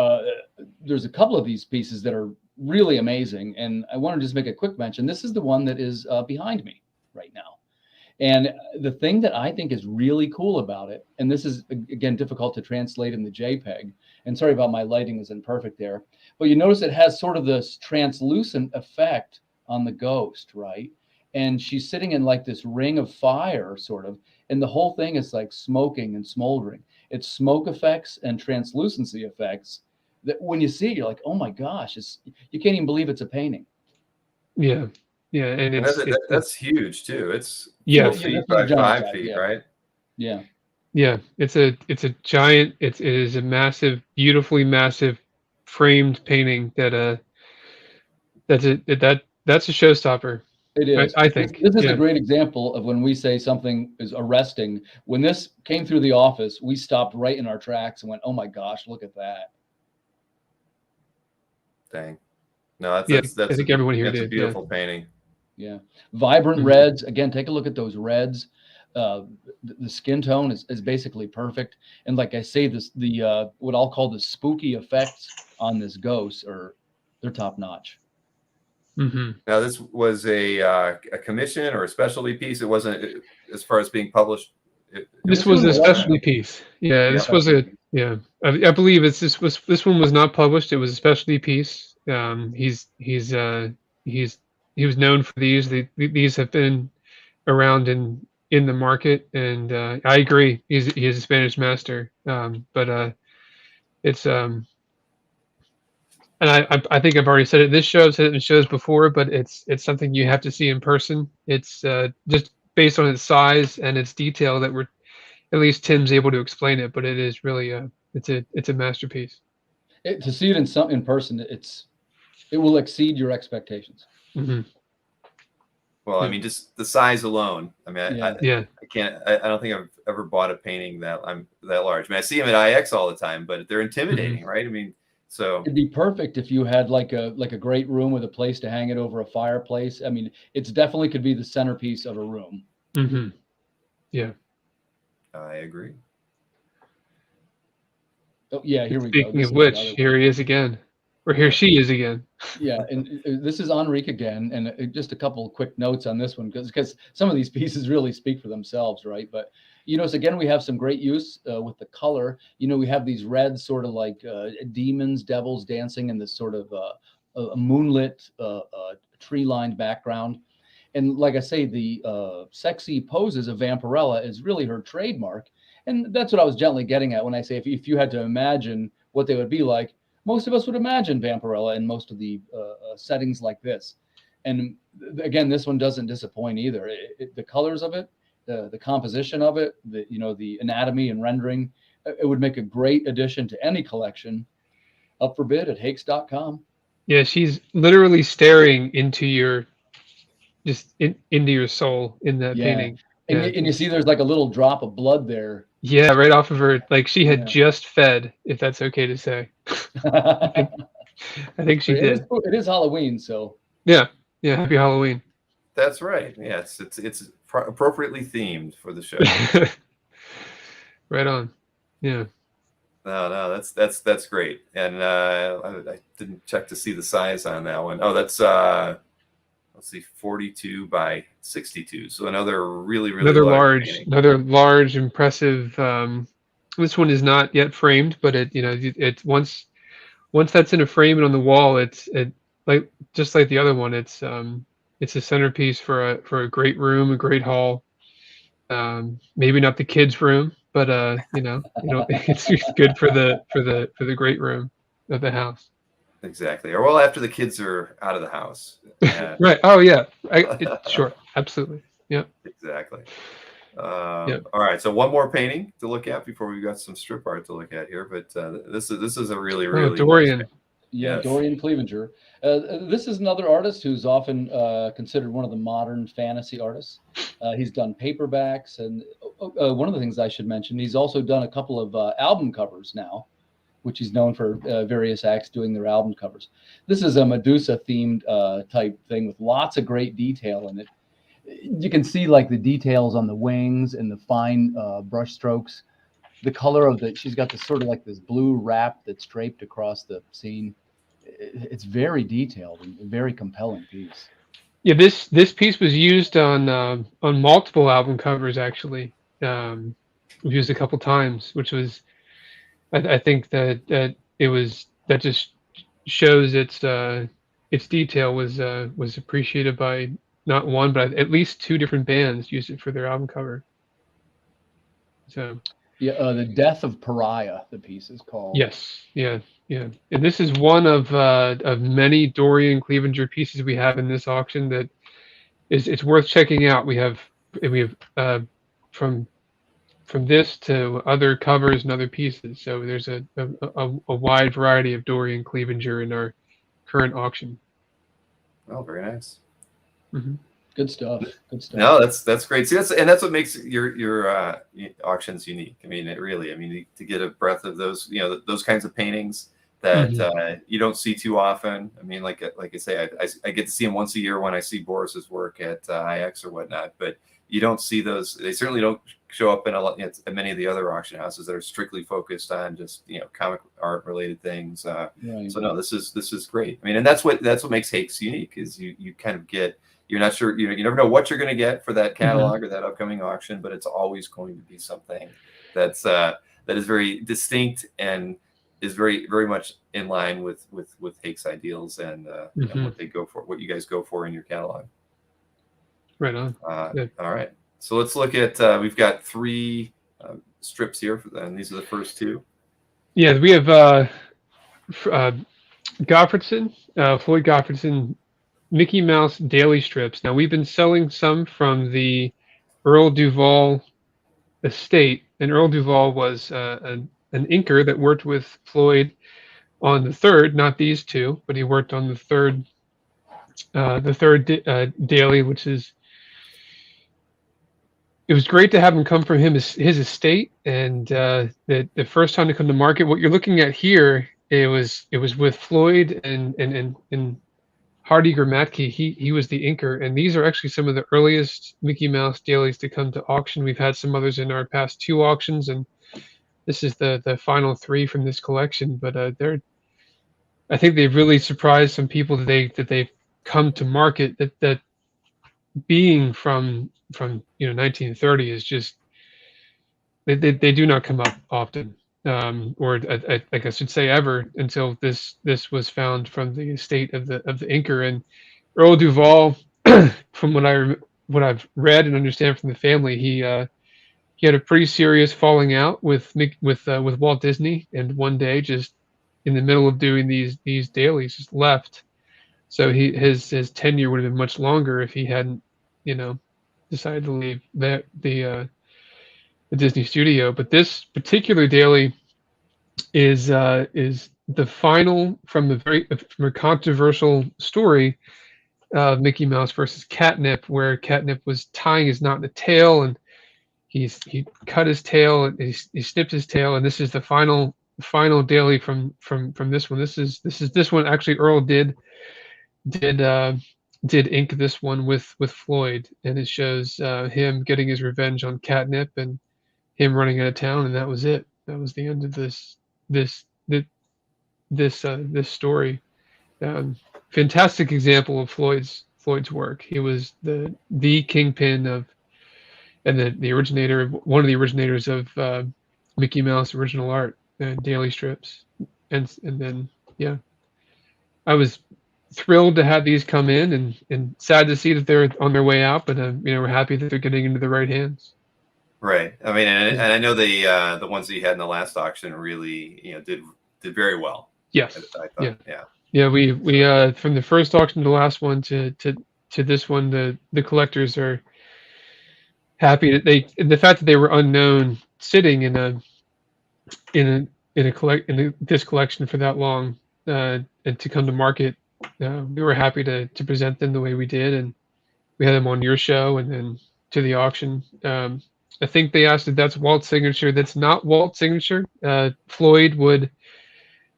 B: there's a couple of these pieces that are really amazing. And I want to just make a quick mention. This is the one that is behind me right now. And the thing that I think is really cool about it, and this is, again, difficult to translate in the JPEG, and sorry about my lighting is imperfect there, but you notice it has sort of this translucent effect on the ghost, right? And she's sitting in like this ring of fire, sort of, and the whole thing is like smoking and smoldering. It's smoke effects and translucency effects that when you see it, you're like, oh my gosh, you can't even believe it's a painting.
C: Yeah. Yeah, and
A: that's huge too. It's
C: 4
A: feet by 5 feet, right?
B: Yeah.
C: Yeah, it's a giant. It is a massive, beautifully massive framed painting that that's a showstopper.
B: It is.
C: I think.
B: This is
C: Yeah.
B: a great example of when we say something is arresting. When this came through the office, we stopped right in our tracks and went, "Oh my gosh, look at that!"
A: Dang. No,
C: I think everyone here
A: that's a
C: did.
A: beautiful painting.
B: Yeah, vibrant
C: Mhm.
B: reds. Again, take a look at those reds. The skin tone is basically perfect. And like I say, the what I'll call the spooky effects on this ghost they're top notch.
C: Mm-hmm.
A: Now, this was a commission or a specialty piece. It wasn't as far as being published.
C: This was a specialty piece. Yeah, this was a I believe this one was not published. It was a specialty piece. He was known for these. These have been around in the market, and I agree. He is a Spanish master. But it's and I think I've already said it. This show, I've said it in shows before, but it's something you have to see in person. It's just based on its size and its detail that we're at least Tim's able to explain it. But it is really it's a masterpiece.
B: To see it in person, it will exceed your expectations.
C: Mm-hmm.
A: Well, I mean, just the size alone. I mean, I can't. I don't think I've ever bought a painting that large. I mean, I see them at IX all the time, but they're intimidating, right? I mean, so
B: it'd be perfect if you had like a great room with a place to hang it over a fireplace. I mean, it's definitely could be the centerpiece of a room.
C: Mm-hmm. Yeah,
A: I agree.
B: Oh yeah, here we go.
C: Speaking of which, here he is again, or here she is again.
B: Yeah, and this is Enrique again, and just a couple of quick notes on this one because some of these pieces really speak for themselves, right? But you notice again we have some great use with the color. You know, we have these reds, sort of like demons, devils dancing in this sort of a moonlit, tree-lined background. And like I say, the sexy poses of Vampirella is really her trademark, and that's what I was gently getting at when I say if you had to imagine what they would be like. Most of us would imagine Vampirella in most of the settings like this. And again, this one doesn't disappoint either. The colors of it, the composition of it, the anatomy and rendering, it would make a great addition to any collection. Up for bid at hakes.com.
C: Yeah, she's literally staring into your into your soul in that painting.
B: And you see there's like a little drop of blood there.
C: Yeah, right off of her, like she had just fed, if that's okay to say. I think she did.
B: It is Halloween, so.
C: Yeah, happy Halloween.
A: That's right. Yes, it's appropriately themed for the show.
C: Right on. Yeah.
A: No, that's great. And I didn't check to see the size on that one. Oh, that's let's see, 42 by 62. So another really
C: another large, impressive. This one is not yet framed, but it's once that's in a frame and on the wall, it's like just like the other one. It's a centerpiece for a great room, a great hall. Maybe not the kids' room, but it's good for the great room of the house.
A: Exactly. Or well, after the kids are out of the house.
C: Right. Oh yeah. Sure. Absolutely. Yeah.
A: Exactly. All right. So one more painting to look at before we got some strip art to look at here. But this is a really
C: Dorian.
A: Nice
B: yes. Dorian Clevenger. This is another artist who's often considered one of the modern fantasy artists. He's done paperbacks, and one of the things I should mention, he's also done a couple of album covers now, which he's known for various acts doing their album covers. This is a Medusa themed type thing with lots of great detail in it. You can see like the details on the wings and the fine brush strokes. The color of she's got this sort of like this blue wrap that's draped across the scene. It's very detailed and very compelling piece.
C: Yeah, this piece was used on multiple album covers actually. Used a couple times, which was I think that just shows its detail was appreciated by not one but at least two different bands used it for their album cover. So
B: the Death of Pariah, the piece is called.
C: Yes, yeah, and this is one of many Dorian Clevenger pieces we have in this auction that it's worth checking out. We have from this to other covers and other pieces. So there's a wide variety of Dorian Clevenger in our current auction.
A: Oh, very nice.
C: Mm-hmm.
B: Good stuff. Good stuff.
A: No, that's great. See, that's what makes your auctions unique. I mean, it really. I mean, to get a breadth of those, those kinds of paintings that you don't see too often. I mean, like I say, I get to see them once a year when I see Boris's work at IX or whatnot. But you don't see those. They certainly don't show up in many of the other auction houses that are strictly focused on just comic art related things.
B: Right.
A: So no, this is great. I mean, and that's what makes Hakes unique is you kind of get. You're not sure, you never know what you're going to get for that catalog or that upcoming auction, but it's always going to be something that is very distinct and is very, very much in line with Hake's ideals and what they go for, what you guys go for in your catalog.
C: Right on.
A: All right. So let's look at, we've got 3 strips here, and these are the first 2.
C: Yeah, we have Gottfredson, Floyd Gottfredson, Mickey Mouse daily strips. Now, we've been selling some from the Earl Duvall estate, and Earl Duvall was an inker that worked with Floyd on the 3rd, not these 2, but he worked on the 3rd daily, which is, it was great to have him come from his estate, and the first time to come to market. What you're looking at here, it was with Floyd and Hardy Gramatke. He was the inker, and these are actually some of the earliest Mickey Mouse dailies to come to auction. We've had some others in our past 2 auctions, and this is the final 3 from this collection. But I think they've really surprised some people that they've come to market. That being from 1930 is just they do not come up often. Or like I should say ever, until this was found from the estate of the inker. And Earl Duvall, from what I've read and understand from the family, he had a pretty serious falling out with Walt Disney, and one day, just in the middle of doing these dailies, just left. So his tenure would have been much longer if he hadn't decided to leave the Disney studio. But this particular daily is the final from a controversial story of Mickey Mouse versus Catnip, where Catnip was tying his knot in a tail, and he cut his tail, and he snipped his tail, and this is the final daily from this one. This one actually Earl did ink this one with Floyd, and it shows him getting his revenge on Catnip and him running out of town, and that was it. That was the end of this story. Fantastic example of Floyd's work. He was the kingpin of, and the originator, one of the originators of Mickey Mouse original art and daily strips, and then I was thrilled to have these come in, and sad to see that they're on their way out, but we're happy that they're getting into the right hands.
A: Right. I mean, and I know the ones that you had in the last auction really did very well.
C: Yes.
A: I thought,
C: yeah. We from the first auction to the last one to this one, the collectors are happy that the fact that they were unknown, sitting in this collection for that long, and to come to market. We were happy to present them the way we did, and we had them on your show and then to the auction. I think they asked if that's Walt's signature. That's not Walt's signature. Floyd would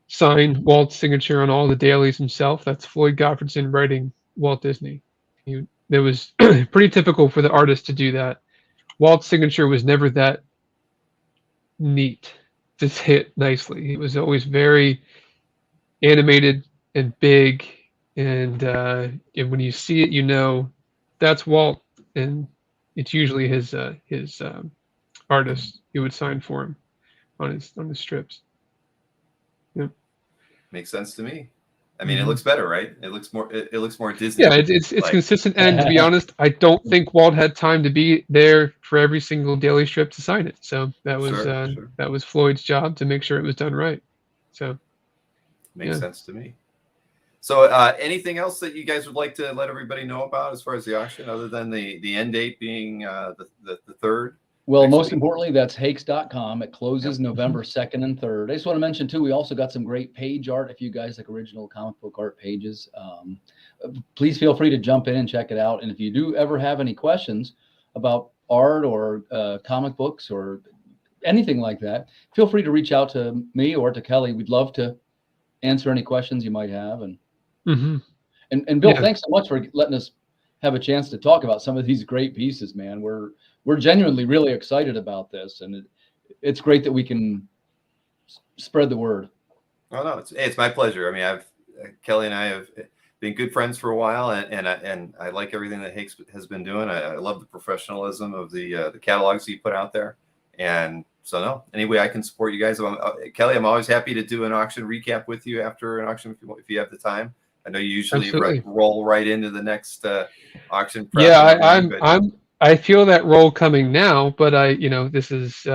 C: sign Walt's signature on all the dailies himself. That's Floyd Gottfredson writing Walt Disney. It was pretty typical for the artist to do that. Walt's signature was never that neat to hit nicely. It was always very animated and big, and when you see it, that's Walt, and it's usually his artist who would sign for him on his strips. Yeah,
A: makes sense to me. I mean, it looks better, right? It looks more Disney.
C: Yeah, it's consistent. And to be honest, I don't think Walt had time to be there for every single daily strip to sign it. So that was that was Floyd's job to make sure it was done right. So
A: makes sense to me. So anything else that you guys would like to let everybody know about as far as the auction, other than the end date being the 3rd?
B: Well,
A: next
B: most
A: week?
B: importantly, that's hakes.com. It closes November 2nd and 3rd. I just want to mention, too, we also got some great page art. If you guys like original comic book art pages, please feel free to jump in and check it out. And if you do ever have any questions about art or comic books or anything like that, feel free to reach out to me or to Kelly. We'd love to answer any questions you might have. And Bill,
C: Yeah.
B: thanks so much for letting us have a chance to talk about some of these great pieces, man. We're genuinely really excited about this, and it's great that we can spread the word.
A: Oh no, it's my pleasure. I mean, Kelly and I have been good friends for a while, and I like everything that Hake has been doing. I love the professionalism of the catalogs he put out there, and so no, any way I can support you guys. Kelly, I'm always happy to do an auction recap with you after an auction if you have the time. I know you usually roll right into the next auction.
C: Yeah, I feel that role coming now, but this is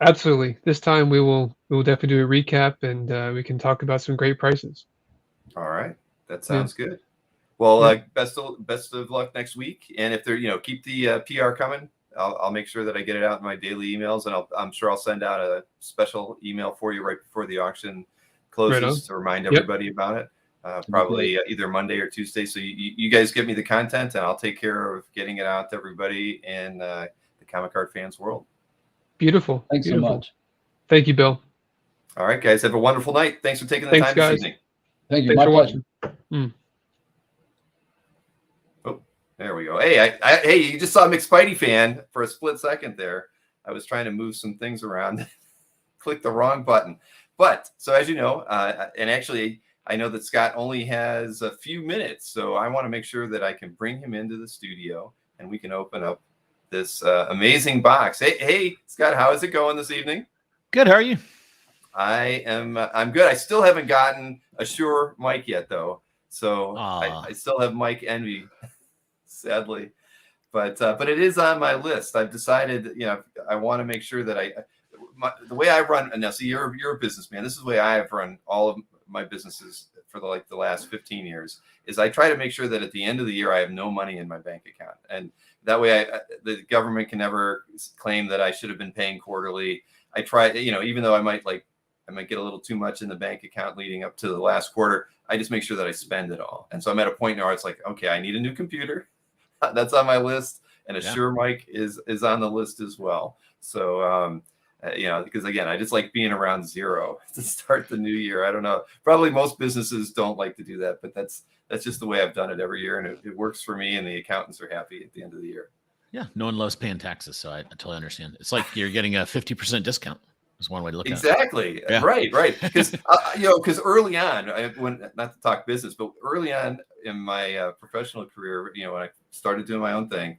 C: absolutely this time we will definitely do a recap, and we can talk about some great prices.
A: All right, that sounds good. Well, best of luck next week, and if they're keep the PR coming. I'll make sure that I get it out in my daily emails, and I'm sure I'll send out a special email for you right before the auction closes to remind everybody about it. Probably either Monday or Tuesday. So you guys give me the content, and I'll take care of getting it out to everybody in the comic art fans world.
C: Beautiful.
B: Thanks so much.
C: Thank you, Bill.
A: All right, guys. Have a wonderful night. Thanks for taking the time this evening.
B: Thank you.
C: Thanks for watching.
A: Oh, there we go. Hey, hey, you just saw McSpidey fan for a split second there. I was trying to move some things around, click the wrong button. But so as you know, and actually, I know that Scott only has a few minutes, so I want to make sure that I can bring him into the studio and we can open up this amazing box. Hey, Scott, how is it going this evening?
D: Good. How are you?
A: I'm good. I still haven't gotten a Shure mic yet, though, so I still have mic envy, sadly. But it is on my list. I've decided, I want to make sure that the way I run. Now, see, you're a businessman. This is the way I have run all of my businesses for the last 15 years. Is I try to make sure that at the end of the year I have no money in my bank account, and that way the government can never claim that I should have been paying quarterly. I try, even though I might get a little too much in the bank account leading up to the last quarter, I just make sure that I spend it all. And so I'm at a point now where it's like, okay, I need a new computer. That's on my list, and a Shure mic is on the list as well. So because again, I just like being around zero to start the new year. I don't know. Probably most businesses don't like to do that, but that's just the way I've done it every year, and it works for me. And the accountants are happy at the end of the year.
D: Yeah, no one loves paying taxes, so I totally understand. It's like you're getting a 50% discount. Is one way to look at it.
A: Exactly. Yeah. Right. Because because early on, when not to talk business, but early on in my professional career, when I started doing my own thing,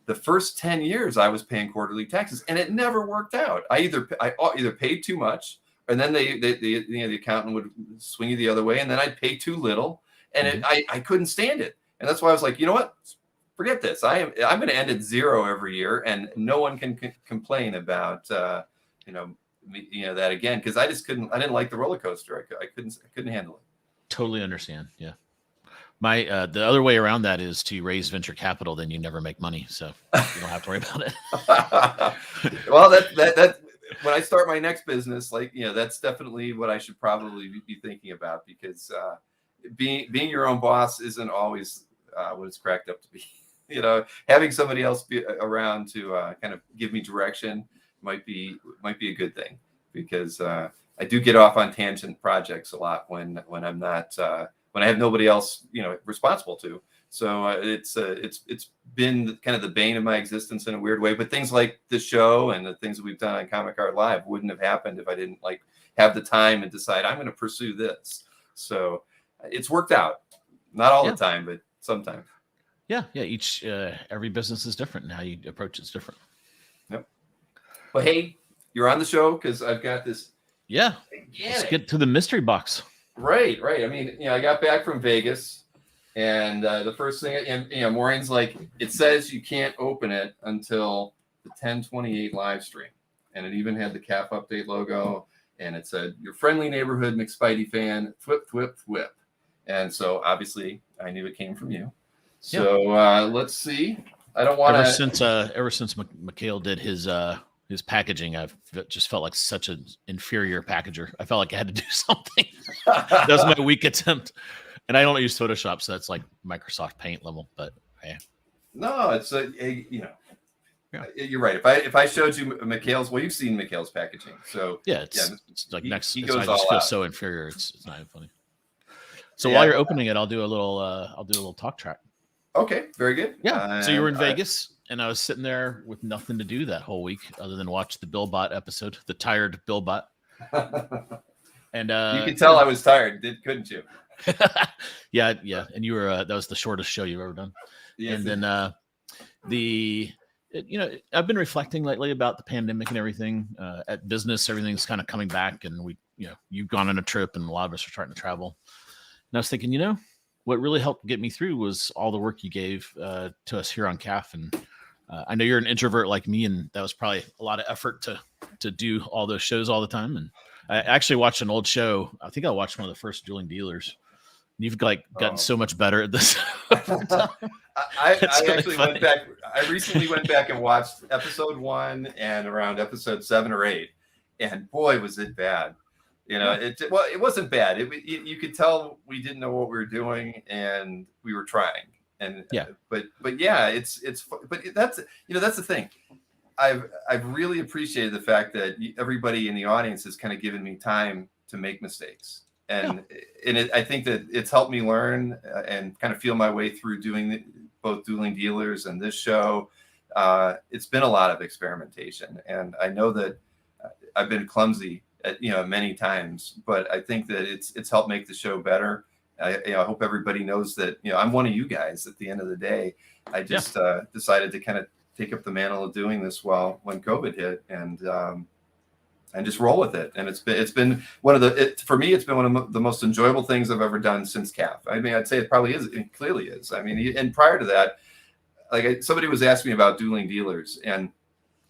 A: the first 10 years I was paying quarterly taxes, and it never worked out. I either paid too much, and then the accountant would swing you the other way, and then I'd pay too little, and I couldn't stand it. And that's why I was like, you know what? Forget this. I'm going to end at zero every year, and no one can complain about that again, because I didn't like the roller coaster. I couldn't handle it.
D: Totally understand. Yeah. The other way around that is to raise venture capital, then you never make money, so you don't have to worry about it.
A: Well, that when I start my next business, that's definitely what I should probably be thinking about, because being your own boss isn't always what it's cracked up to be. Having somebody else be around to kind of give me direction might be a good thing, because I do get off on tangent projects a lot when I'm not when I have nobody else responsible to. So it's been kind of the bane of my existence in a weird way. But things like this show and the things that we've done on Comic Art Live wouldn't have happened if I didn't have the time and decide I'm going to pursue this. So it's worked out, not all the time, but sometimes.
D: Yeah. Every business is different, and how you approach it's different.
A: Yep. But hey, you're on the show because I've got this.
D: Yeah. Let's get to the mystery box. Right.
A: I mean, I got back from Vegas, and the first thing, Maureen's like, it says you can't open it until the 10/28 live stream, and it even had the CAF update logo, and it said your friendly neighborhood McSpidey fan, thwip. And so obviously I knew it came from you. So let's see. I don't want to.
D: Ever since Mikhail did his packaging, I've just felt like such an inferior packager. I felt like I had to do something. That was my weak attempt, and I don't use Photoshop, so that's like Microsoft Paint level. But yeah,
A: no, it's you're right. If I showed you Mikhail's, well, you've seen Mikhail's packaging, so
D: it's like
A: he
D: I
A: goes
D: just
A: all
D: feel
A: out.
D: so inferior. It's not even funny. So while you're opening it, I'll do a little talk track.
A: Okay, very good.
D: Yeah. So you were in Vegas, and I was sitting there with nothing to do that whole week other than watch the Billbot episode, the tired Billbot. And
A: you could tell I was tired, couldn't you?
D: yeah. And you were that was the shortest show you've ever done. Yes, and then I've been reflecting lately about the pandemic and everything. At business, everything's kind of coming back, and you've gone on a trip, and a lot of us are trying to travel. And I was thinking, what really helped get me through was all the work you gave to us here on CAF. And I know you're an introvert like me, and that was probably a lot of effort to do all those shows all the time. And I actually watched an old show. I think I watched one of the first Dueling Dealers. You've gotten so much better at this.
A: I actually went back. I recently went back and watched episode 1 and around episode 7 or 8, and boy, was it bad. It wasn't bad. You could tell we didn't know what we were doing, and we were trying. And but that's that's the thing. I've really appreciated the fact that everybody in the audience has kind of given me time to make mistakes, and I think that it's helped me learn and kind of feel my way through doing both Dueling Dealers and this show. It's been a lot of experimentation, and I know that I've been clumsy many times, but I think that it's helped make the show better. I hope everybody knows that I'm one of you guys. At the end of the day, I just decided to kind of take up the mantle of doing this when COVID hit, and just roll with it. And it's been for me, it's been one of the most enjoyable things I've ever done since CAF. I mean, I'd say it probably is. It clearly is. I mean, and prior to that, somebody was asking me about Dueling Dealers, and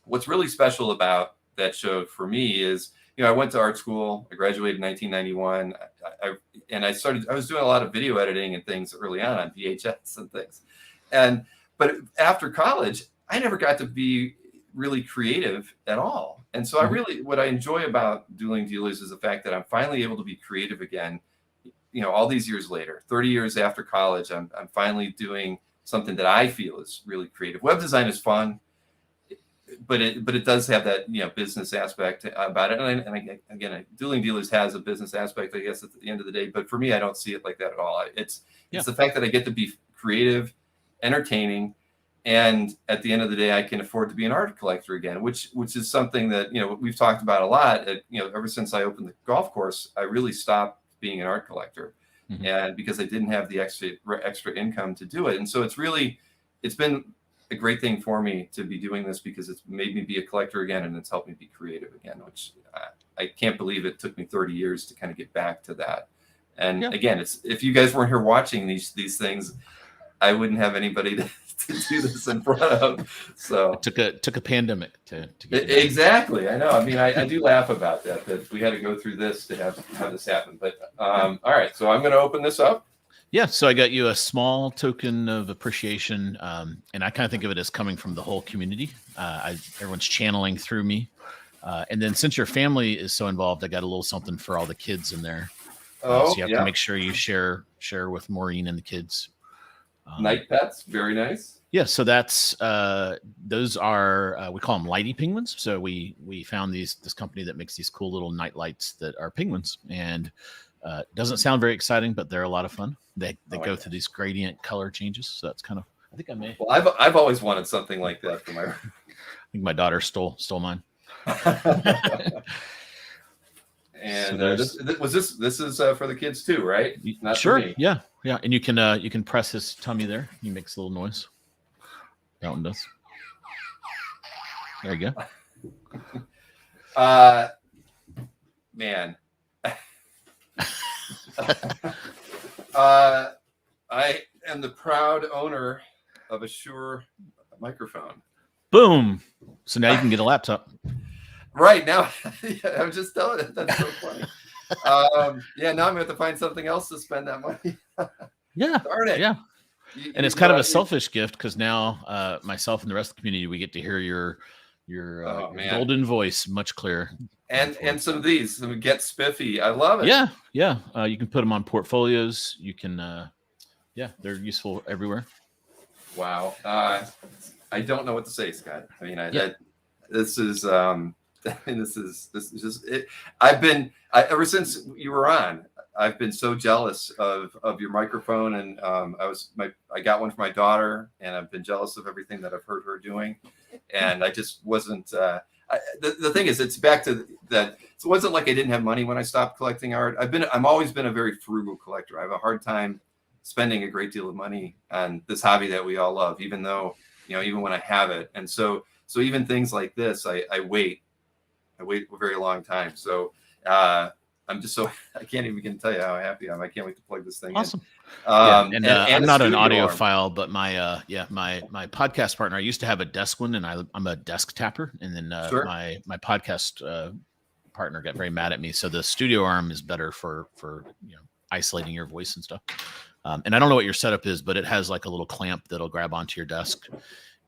A: what's really special about that show for me is, I went to art school. I graduated in 1991. I was doing a lot of video editing and things early on VHS and things. But after college, I never got to be really creative at all. And so what I enjoy about Dueling Dealers is the fact that I'm finally able to be creative again. All these years later, 30 years after college, I'm finally doing something that I feel is really creative. Web design is fun, but it does have that business aspect about it. And again, Dueling Dealers has a business aspect, I guess, at the end of the day. But for me, I don't see it like that at all. It's the fact that I get to be creative, entertaining, and at the end of the day, I can afford to be an art collector again, which is something that we've talked about a lot. Ever since I opened the golf course, I really stopped being an art collector, and because I didn't have the extra income to do it. And so it's been a great thing for me to be doing this, because it's made me be a collector again, and it's helped me be creative again, which I can't believe it took me 30 years to kind of get back to that. And again, if you guys weren't here watching these things, I wouldn't have anybody to do this in front of. So
D: it took a pandemic to get
A: exactly. I know. I mean, I do laugh about that we had to go through this to have this happen. But all right, so I'm going to open this up.
D: Yeah, so I got you a small token of appreciation, and I kind of think of it as coming from the whole community. Everyone's channeling through me, and then since your family is so involved, I got a little something for all the kids in there. So you have to make sure you share with Maureen and the kids.
A: Night pets, very nice.
D: Yeah, so that's those are we call them lighty penguins. So we found this company that makes these cool little night lights that are penguins, and doesn't sound very exciting, but they're a lot of fun. They go through these gradient color changes, so that's kind of, I think I may.
A: Well, I've always wanted something like that for my.
D: I think my daughter stole mine.
A: And this is for the kids too, right? Not
D: sure.
A: For me.
D: Yeah, and you can press his tummy there. He makes a little noise. That one does. There you
A: go. Man. I am the proud owner of a Shure microphone.
D: Boom. So now you can get a laptop.
A: Right now, I was just telling it. That's so funny. Now I'm going to have to find something else to spend that money.
D: Yeah.
A: Darn it.
D: Yeah. And it's kind of a selfish gift because now myself and the rest of the community, we get to hear your golden voice much clearer.
A: And some of these, some Get Spiffy. I love it.
D: Yeah. You can put them on portfolios. You can, they're useful everywhere.
A: Wow. I don't know what to say, Scott. I mean, this is just it. Ever since you were on, I've been so jealous of your microphone, and I got one for my daughter, and I've been jealous of everything that I've heard her doing, and I just wasn't. The thing is, it's back to that. It wasn't like I didn't have money when I stopped collecting art. I've always been a very frugal collector. I have a hard time spending a great deal of money on this hobby that we all love, even though, even when I have it. And so even things like this, I wait a very long time. So I'm just I can't even begin to tell you how happy I am. I can't wait to plug this thing
D: awesome.
A: in.
D: And I'm not an audiophile, but my podcast partner, I used to have a desk one, and I'm a desk tapper. And then my podcast partner got very mad at me. So the studio arm is better for isolating your voice and stuff. And I don't know what your setup is, but it has like a little clamp that'll grab onto your desk.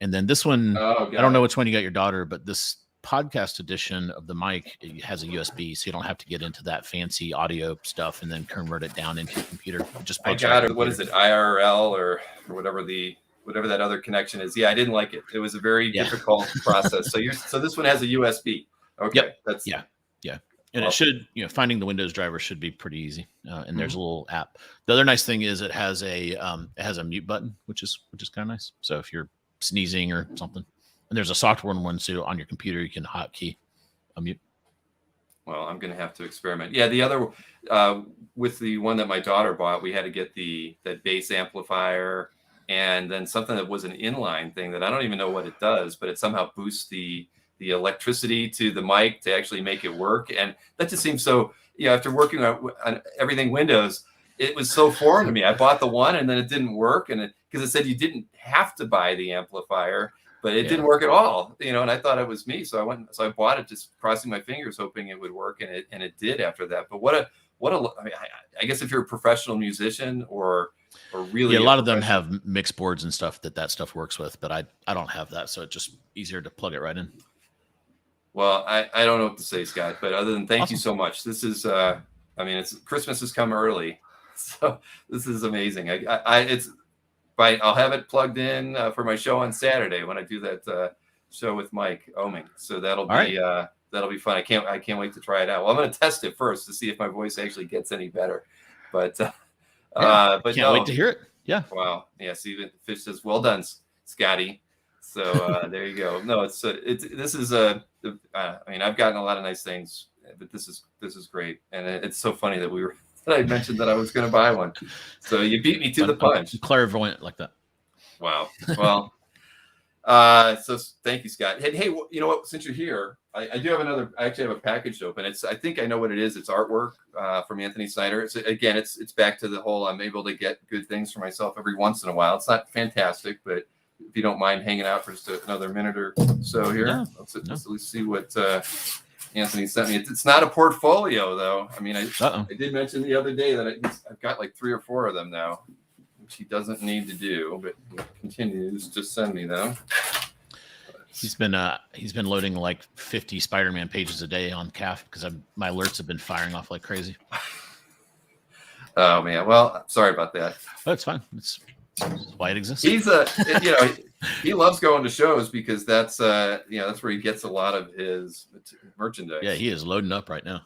D: And then this one, I don't know which one you got your daughter, but this podcast edition of the mic, it has a USB, so you don't have to get into that fancy audio stuff and then convert it down into your computer.
A: I got it. What is it? IRL or whatever that other connection is. Yeah, I didn't like it. It was a very difficult process. So this one has a USB. Okay.
D: Yep. And it should, finding the Windows driver should be pretty easy. And there's a little app. The other nice thing is it has a mute button, which is kind of nice. So if you're sneezing or something, and there's a software one, so on your computer you can hotkey a mute.
A: Well, I'm going to have to experiment. Yeah, the other with the one that my daughter bought, we had to get that bass amplifier, and then something that was an inline thing that I don't even know what it does, but it somehow boosts the electricity to the mic to actually make it work. And that just seems so, after working on everything Windows, it was so foreign to me. I bought the one and then it didn't work. And because it said you didn't have to buy the amplifier, but it didn't work at all, and I thought it was me. So I bought it just crossing my fingers, hoping it would work. And it did after that. But I guess if you're a professional musician or really,
D: a lot of them have mix boards and stuff that stuff works with, but I don't have that. So it's just easier to plug it right in.
A: Well, I don't know what to say, Scott, but other than thank you so much. This is, Christmas has come early, so this is amazing. I'll have it plugged in for my show on Saturday when I do that show with Mike Oming. So that'll be fun. I can't wait to try it out. Well, I'm going to test it first to see if my voice actually gets any better. But can't
D: wait to hear it. Yeah.
A: Wow. Yeah. See, Fish says, "Well done, Scotty." So there you go. No, I've gotten a lot of nice things, but this is great, and it's so funny that I mentioned that I was going to buy one. So you beat me to the punch.
D: I'm clairvoyant like that.
A: Wow. Well, so thank you, Scott. Hey, you know what? Since you're here, I do have I actually have a package open. I think I know what it is. It's artwork from Anthony Snyder. It's back to the whole I'm able to get good things for myself every once in a while. It's not fantastic, but if you don't mind hanging out for just another minute or so here, let's at least see what Anthony sent me. It's not a portfolio, though. I mean, I did mention the other day that I've got like 3 or 4 of them now, which he doesn't need to do, but he continues to send me them.
D: He's been loading like 50 Spider-Man pages a day on CAF because my alerts have been firing off like crazy.
A: Oh man, well, sorry about that.
D: That's fine. That's why it exists.
A: He's he loves going to shows because that's where he gets a lot of his merchandise.
D: Yeah, he is loading up right now.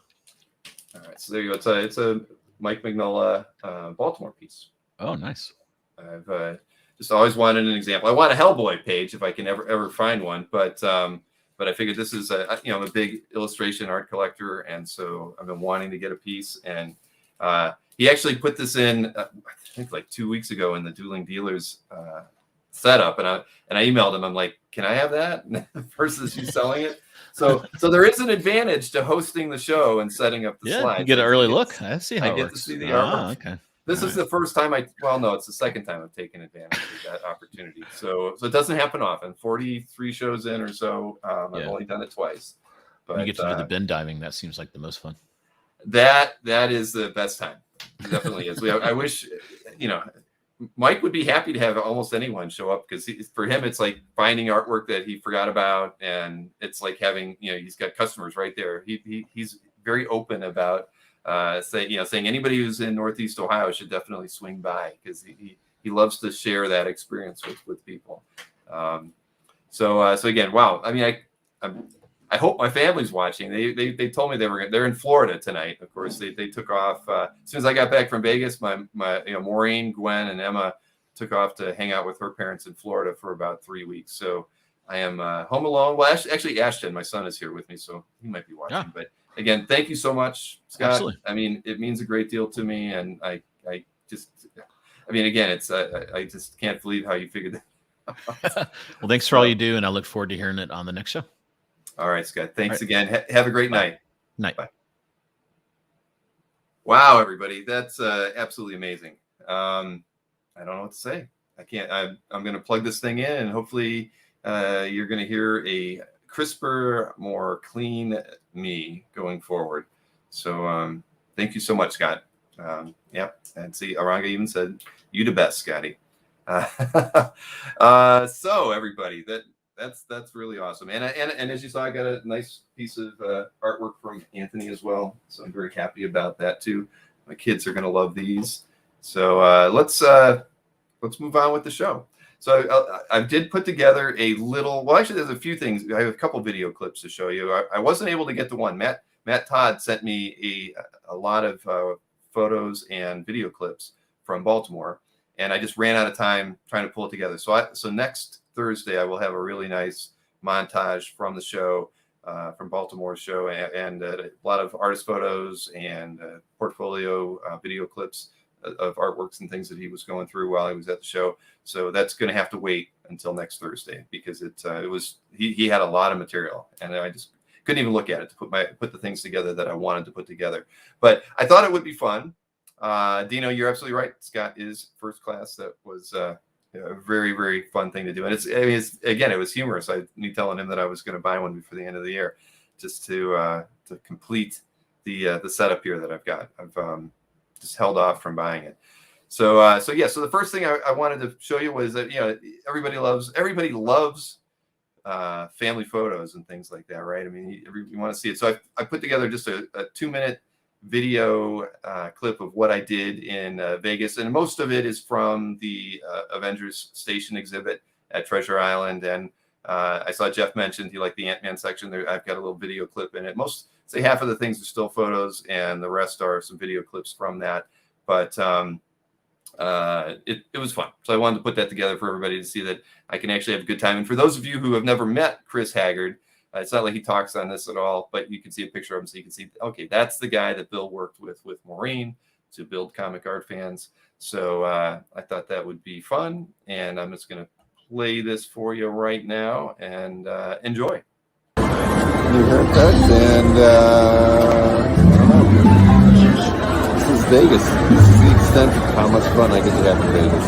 A: All right, so there you go. It's a Mike Mignola Baltimore piece.
D: Oh, nice.
A: I've just always wanted an example. I want a Hellboy page if I can ever find one, but I figured this is I'm a big illustration art collector, and so I've been wanting to get a piece. And he actually put this in I think like 2 weeks ago in the Dueling Dealers setup, and I emailed him. I'm like, can I have that versus you selling it? So there is an advantage to hosting the show and setting up the slides.
D: You get an early look. I see how
A: I get to see the artwork. Okay. This is the first time it's the second time I've taken advantage of that opportunity. So it doesn't happen often. 43 shows in or so. I've only done it twice. But
D: you get to do the bin diving. That seems like the most fun.
A: That is the best time. It definitely is. I wish, Mike would be happy to have almost anyone show up, because for him it's like finding artwork that he forgot about, and it's like having, he's got customers right there. He's very open about saying anybody who's in Northeast Ohio should definitely swing by, because he loves to share that experience with people. So again, wow. I mean, I hope my family's watching. They told me they're in Florida tonight. Of course, they took off as soon as I got back from Vegas. My Maureen, Gwen, and Emma took off to hang out with her parents in Florida for about 3 weeks. So I am home alone. Well, actually, Ashton, my son, is here with me, so he might be watching. Yeah. But again, thank you so much, Scott. Absolutely. I mean, it means a great deal to me, and I mean, again, it's I just can't believe how you figured that out.
D: Well, thanks for all you do, and I look forward to hearing it on the next show.
A: All right, Scott. Thanks again. Have a great night.
D: Night.
A: Bye. Wow, everybody, that's absolutely amazing. I don't know what to say. I can't. I'm going to plug this thing in, and hopefully, you're going to hear a crisper, more clean me going forward. So, thank you so much, Scott. Yeah, and see, Aranga even said, "You the best, Scotty." So everybody, that's really awesome. And as you saw, I got a nice piece of artwork from Anthony as well. So I'm very happy about that too. My kids are going to love these. So let's move on with the show. So I did put together a little, well, actually there's a few things. I have a couple video clips to show you. I wasn't able to get the one. Matt Todd sent me a lot of photos and video clips from Baltimore, and I just ran out of time trying to pull it together. So next Thursday, I will have a really nice montage from the show, from Baltimore's show, and a lot of artist photos and portfolio video clips of artworks and things that he was going through while he was at the show. So that's going to have to wait until next Thursday, because he had a lot of material, and I just couldn't even look at it to put the things together that I wanted to put together. But I thought it would be fun. Dino, you're absolutely right. Scott is first class. That was a very, very fun thing to do. And it was humorous. Me telling him that I was going to buy one before the end of the year, just to complete the setup here that I've got. I've just held off from buying it. So the first thing I wanted to show you was that, everybody loves family photos and things like that, right? I mean, you want to see it. So I put together just a 2-minute video clip of what I did in Vegas, and most of it is from the Avengers Station exhibit at Treasure Island. And I saw Jeff mentioned he liked the Ant-Man section there. I've got a little video clip in it. Say half of the things are still photos, and the rest are some video clips from that. But it was fun, so I wanted to put that together for everybody to see that I can actually have a good time. And for those of you who have never met Chris Haggard, it's not like he talks on this at all, but you can see a picture of him, so you can see, okay, that's the guy that Bill worked with Maureen to build Comic Art Fans. So I thought that would be fun, and I'm just going to play this for you right now, and enjoy.
E: New haircut, and this is Vegas. This is the extent of how much fun I get to have in Vegas.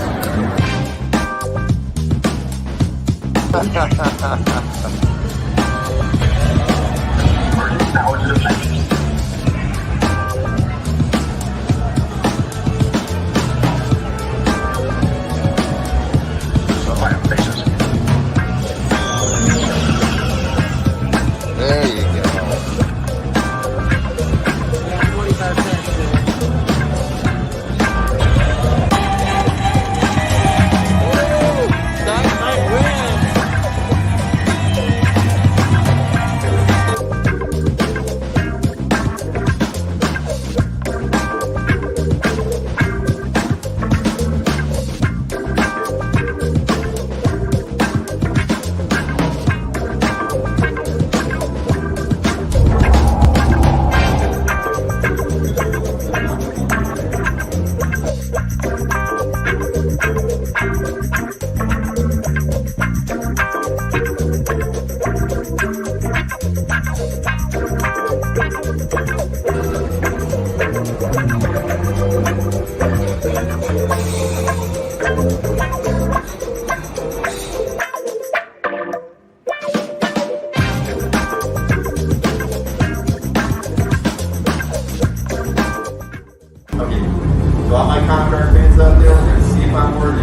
E: There you go.
A: all my Comic Art fans out there, we're going to see if I'm worth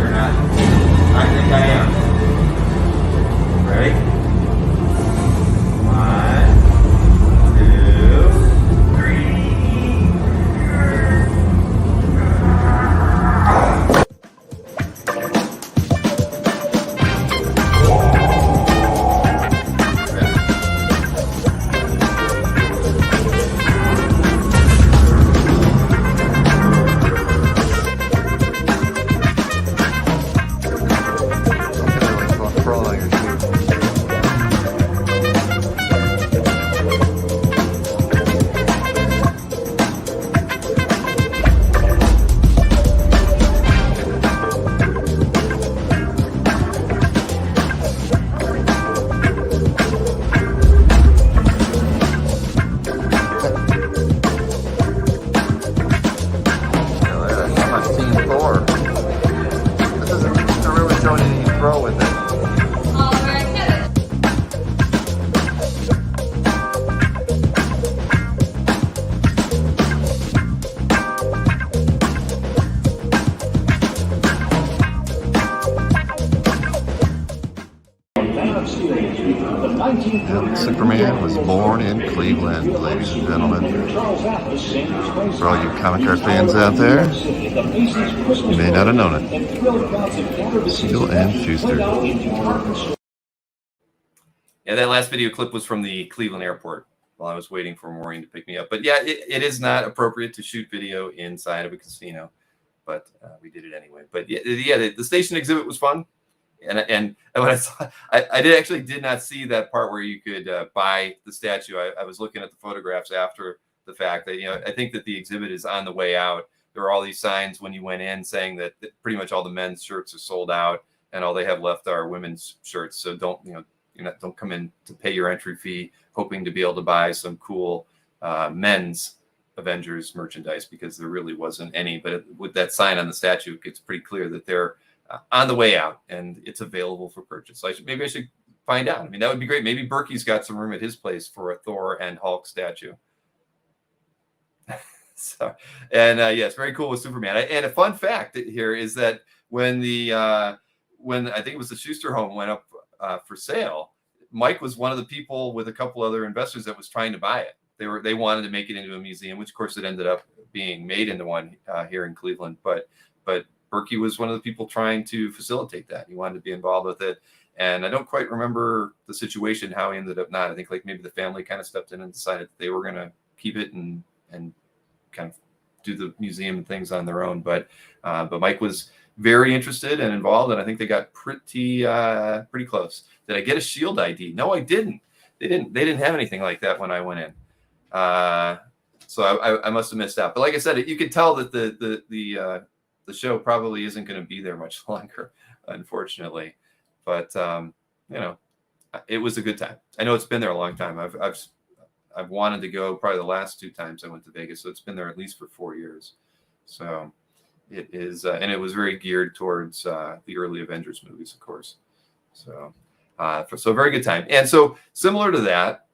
E: Superman was born in Cleveland, ladies and gentlemen. For all you comic art fans out there, you may not have known it. Siegel and Schuster.
A: Yeah, that last video clip was from the Cleveland airport while I was waiting for Maureen to pick me up. But yeah, it is not appropriate to shoot video inside of a casino, but we did it anyway. But yeah, the station exhibit was fun. And when I saw, I did not see that part where you could buy the statue. I was looking at the photographs after the fact that, I think that the exhibit is on the way out. There were all these signs when you went in saying that pretty much all the men's shirts are sold out and all they have left are women's shirts. So don't come in to pay your entry fee hoping to be able to buy some cool men's Avengers merchandise, because there really wasn't any. But with that sign on the statue, it gets pretty clear that they're on the way out and it's available for purchase. So maybe I should find out. I mean, that would be great. Maybe Berkey's got some room at his place for a Thor and Hulk statue. So, and yes, very cool with Superman. And a fun fact here is that when I think it was the Schuster home went up for sale, Mike was one of the people with a couple other investors that was trying to buy it. They wanted to make it into a museum, which of course it ended up being made into one here in Cleveland. But Berkey was one of the people trying to facilitate that. He wanted to be involved with it. And I don't quite remember the situation, how he ended up not. I think like maybe the family kind of stepped in and decided that they were going to keep it and kind of do the museum and things on their own. But Mike was very interested and involved, and I think they got pretty close. Did I get a Shield ID? No, I didn't. They didn't have anything like that when I went in. So I must have missed out. But like I said, you could tell that the show probably isn't going to be there much longer, unfortunately. But it was a good time. I know it's been there a long time. I've wanted to go probably the last 2 times I went to Vegas, so it's been there at least for 4 years. So it is, and it was very geared towards the early Avengers movies, of course. So so very good time. And so similar to that,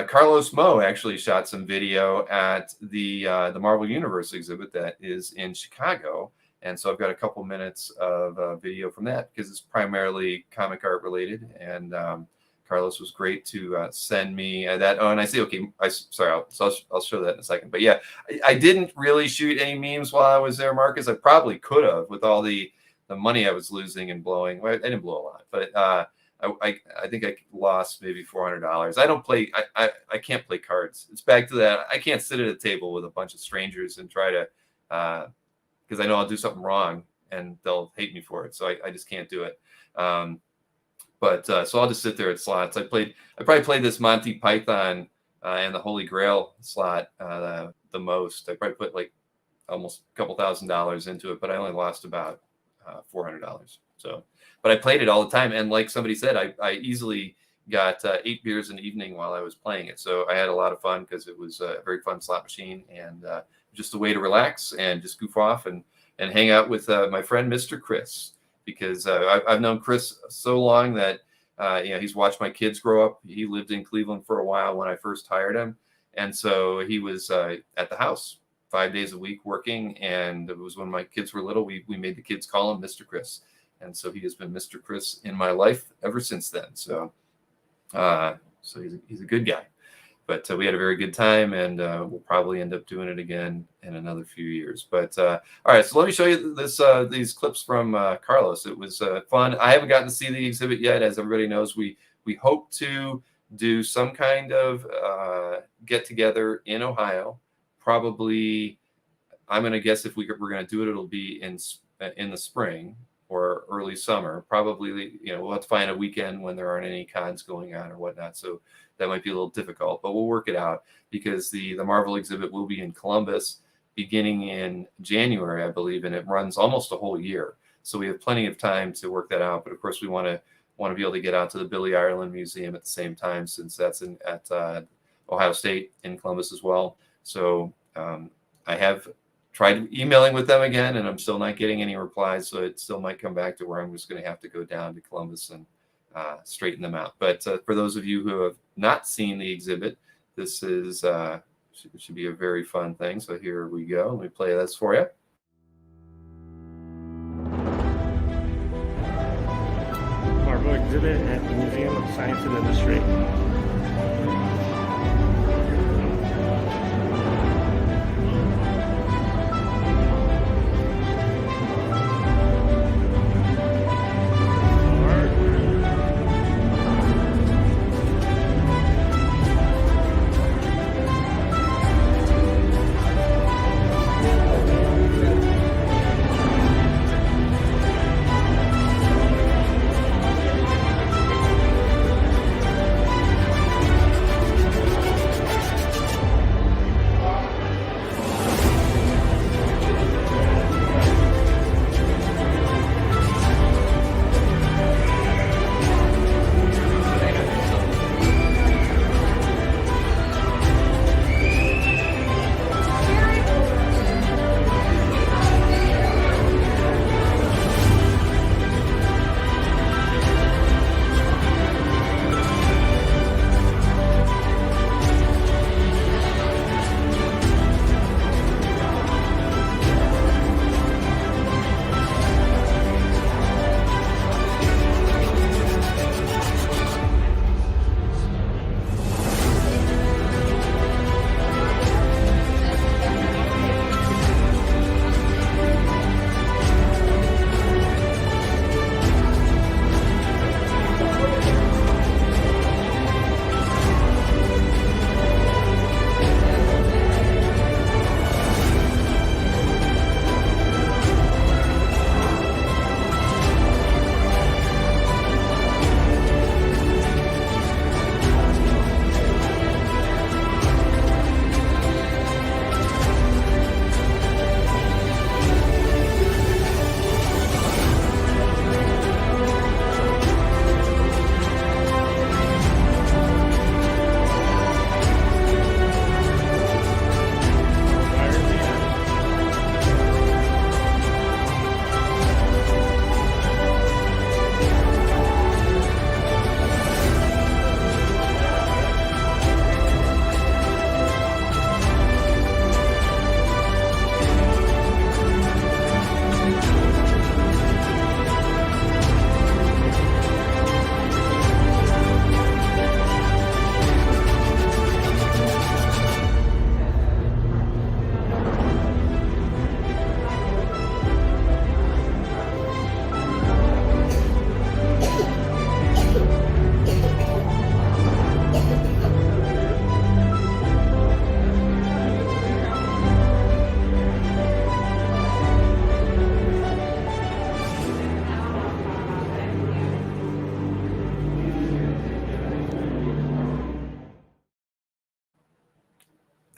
A: Carlos Mo actually shot some video at the Marvel Universe exhibit that is in Chicago. And so I've got a couple minutes of video from that because it's primarily comic art related. And Carlos was great to send me that. Oh, and I say, okay, I'll show that in a second. But yeah, I didn't really shoot any memes while I was there, Marcus. I probably could have with all the money I was losing and blowing. Well, I didn't blow a lot, but I think I lost maybe $400. I don't play. I can't play cards. It's back to that. I can't sit at a table with a bunch of strangers and try to. Because I know I'll do something wrong and they'll hate me for it. So I just can't do it. So I'll just sit there at slots. I probably played this Monty Python and the Holy Grail slot the most. I probably put like almost a couple $1,000s into it, but I only lost about $400. So, but I played it all the time. And like somebody said, I easily got 8 beers an evening while I was playing it. So I had a lot of fun because it was a very fun slot machine and just a way to relax and just goof off and hang out with my friend, Mr. Chris, because I've known Chris so long that, he's watched my kids grow up. He lived in Cleveland for a while when I first hired him. And so he was at the house 5 days a week working. And it was when my kids were little, we made the kids call him Mr. Chris. And so he has been Mr. Chris in my life ever since then. So he's a good guy. But we had a very good time, and we'll probably end up doing it again in another few years. But all right, so let me show you these clips from Carlos. It was fun. I haven't gotten to see the exhibit yet. As everybody knows, we hope to do some kind of get together in Ohio. Probably, I'm going to guess if we're going to do it, it'll be in the spring or early summer. Probably, we'll have to find a weekend when there aren't any cons going on or whatnot. So that might be a little difficult, but we'll work it out because the Marvel exhibit will be in Columbus beginning in January, I believe, and it runs almost a whole year. So we have plenty of time to work that out. But of course, we want to be able to get out to the Billy Ireland Museum at the same time, since that's at Ohio State in Columbus as well. So I have tried emailing with them again, and I'm still not getting any replies. So it still might come back to where I'm just going to have to go down to Columbus and straighten them out. But for those of you who have not seen the exhibit, this is should be a very fun thing. So here we go. Let me play this for you.
F: Marvel exhibit at the Museum of Science and Industry.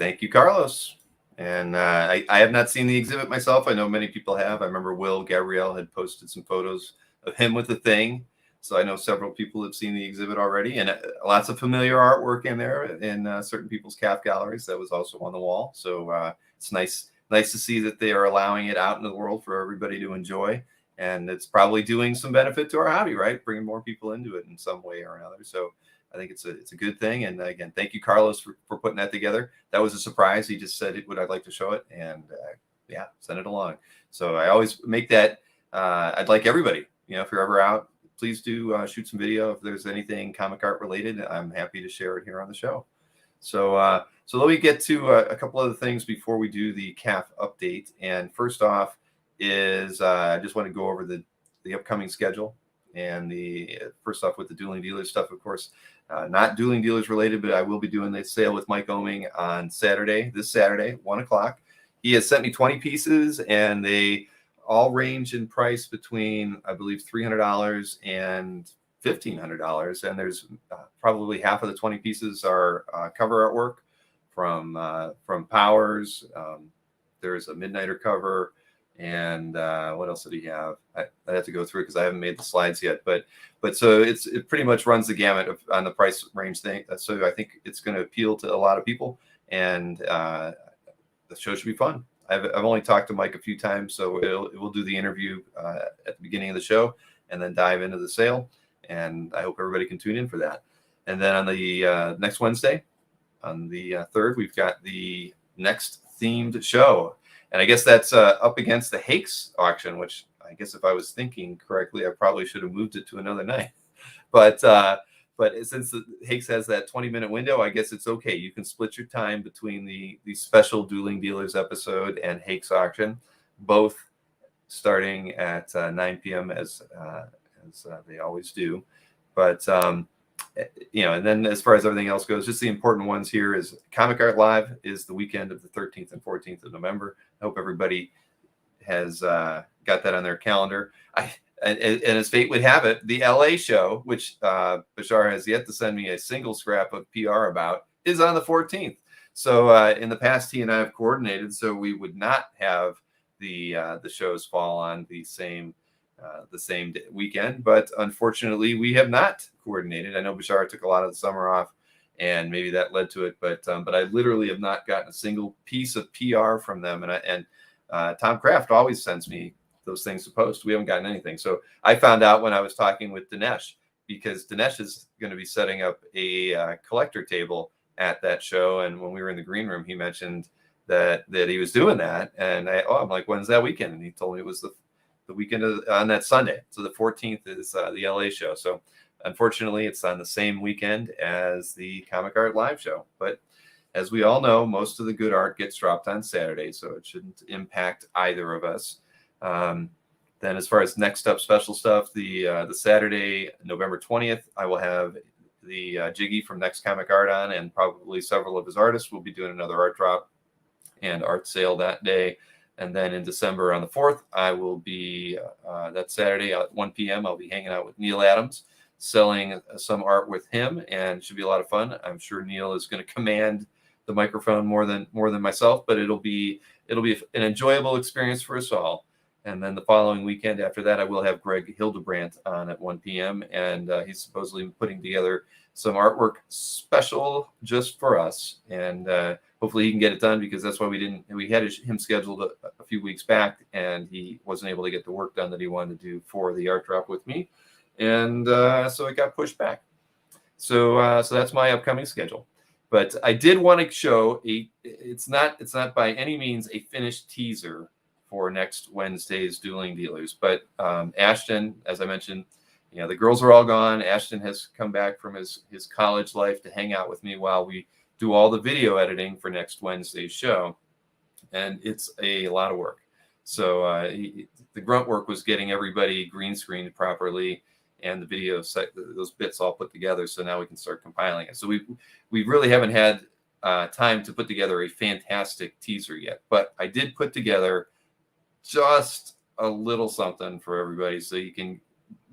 A: Thank you, Carlos. And I have not seen the exhibit myself. I know many people have. I remember Will Gabrielle had posted some photos of him with the thing. So I know several people have seen the exhibit already, and lots of familiar artwork in there in certain people's CAF galleries. That was also on the wall. So it's nice to see that they are allowing it out in the world for everybody to enjoy. And it's probably doing some benefit to our hobby, right? Bringing more people into it in some way or another. So I think it's a good thing. And again, thank you, Carlos, for putting that together. That was a surprise. He just said, would I like to show it? And yeah, send it along. So I always make that. I'd like everybody, if you're ever out, please do shoot some video. If there's anything comic art related, I'm happy to share it here on the show. So let me get to a couple other things before we do the CAF update. And first off is I just want to go over the upcoming schedule. And first off with the Dueling Dealers stuff, of course, not Dueling Dealers related, but I will be doing the sale with Mike Oming on this Saturday, 1 o'clock. He has sent me 20 pieces, and they all range in price between, I believe, $300 and $1,500. And there's probably half of the 20 pieces are cover artwork from Powers. There's a Midnighter cover. And what else did he have? I have to go through because I haven't made the slides yet. But so it pretty much runs the gamut on the price range thing. So I think it's going to appeal to a lot of people, and the show should be fun. I've only talked to Mike a few times, so we'll do the interview at the beginning of the show and then dive into the sale. And I hope everybody can tune in for that. And then on the next Wednesday, on the 3rd, we've got the next themed show. And I guess that's up against the Hake's auction, which I guess if I was thinking correctly, I probably should have moved it to another night. But since the Hake's has that 20-minute window, I guess it's okay. You can split your time between the special Dueling Dealers episode and Hake's auction, both starting at 9 p.m. as they always do. But and then as far as everything else goes, just the important ones here is Comic Art Live is the weekend of the 13th and 14th of November. I hope everybody has got that on their calendar. And as fate would have it, the LA show, which Bashar has yet to send me a single scrap of PR about, is on the 14th. So in the past, he and I have coordinated so we would not have the shows fall on the same weekend, but unfortunately we have not coordinated. I know Bashar took a lot of the summer off, and maybe that led to it, but I literally have not gotten a single piece of PR from them. And Tom Kraft always sends me those things to post. We haven't gotten anything. So I found out when I was talking with Dinesh, because Dinesh is going to be setting up a collector table at that show. And when we were in the green room, he mentioned that he was doing that. And I'm like, when's that weekend? And he told me it was the weekend on that Sunday. So the 14th is the LA show. So unfortunately, it's on the same weekend as the Comic Art Live show. But as we all know, most of the good art gets dropped on Saturday, so it shouldn't impact either of us. Then as far as next up special stuff, the Saturday, November 20th, I will have the Jiggy from Next Comic Art on, and probably several of his artists will be doing another art drop and art sale that day. And then in December on the 4th, I will be, that Saturday at 1 p.m., I'll be hanging out with Neil Adams, selling some art with him, and it should be a lot of fun. I'm sure Neil is going to command the microphone more than myself, but it'll be an enjoyable experience for us all. And then the following weekend after that, I will have Greg Hildebrandt on at 1 p.m. And he's supposedly putting together some artwork special just for us. And hopefully he can get it done, because that's why we had him scheduled a few weeks back, and he wasn't able to get the work done that he wanted to do for the art drop with me. And so it got pushed back. So that's my upcoming schedule. But I did want to show it's not by any means a finished teaser for next Wednesday's Dueling Dealers. But Ashton, as I mentioned, the girls are all gone. Ashton has come back from his college life to hang out with me while we do all the video editing for next Wednesday's show. And it's a lot of work. So the grunt work was getting everybody green screened properly and the video set, those bits all put together. So now we can start compiling it. So we really haven't had time to put together a fantastic teaser yet, but I did put together just a little something for everybody so you can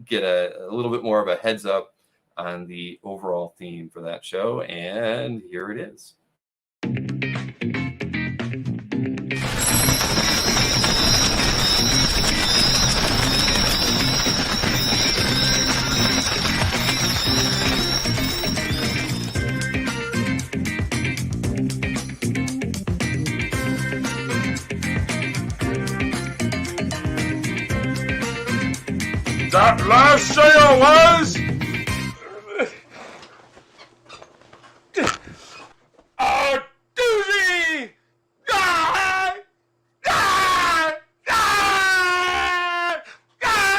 A: get a little bit more of a heads up on the overall theme for that show. And here it is.
F: That last sale was... a doozy! Ah! Ah! Ah! Ah!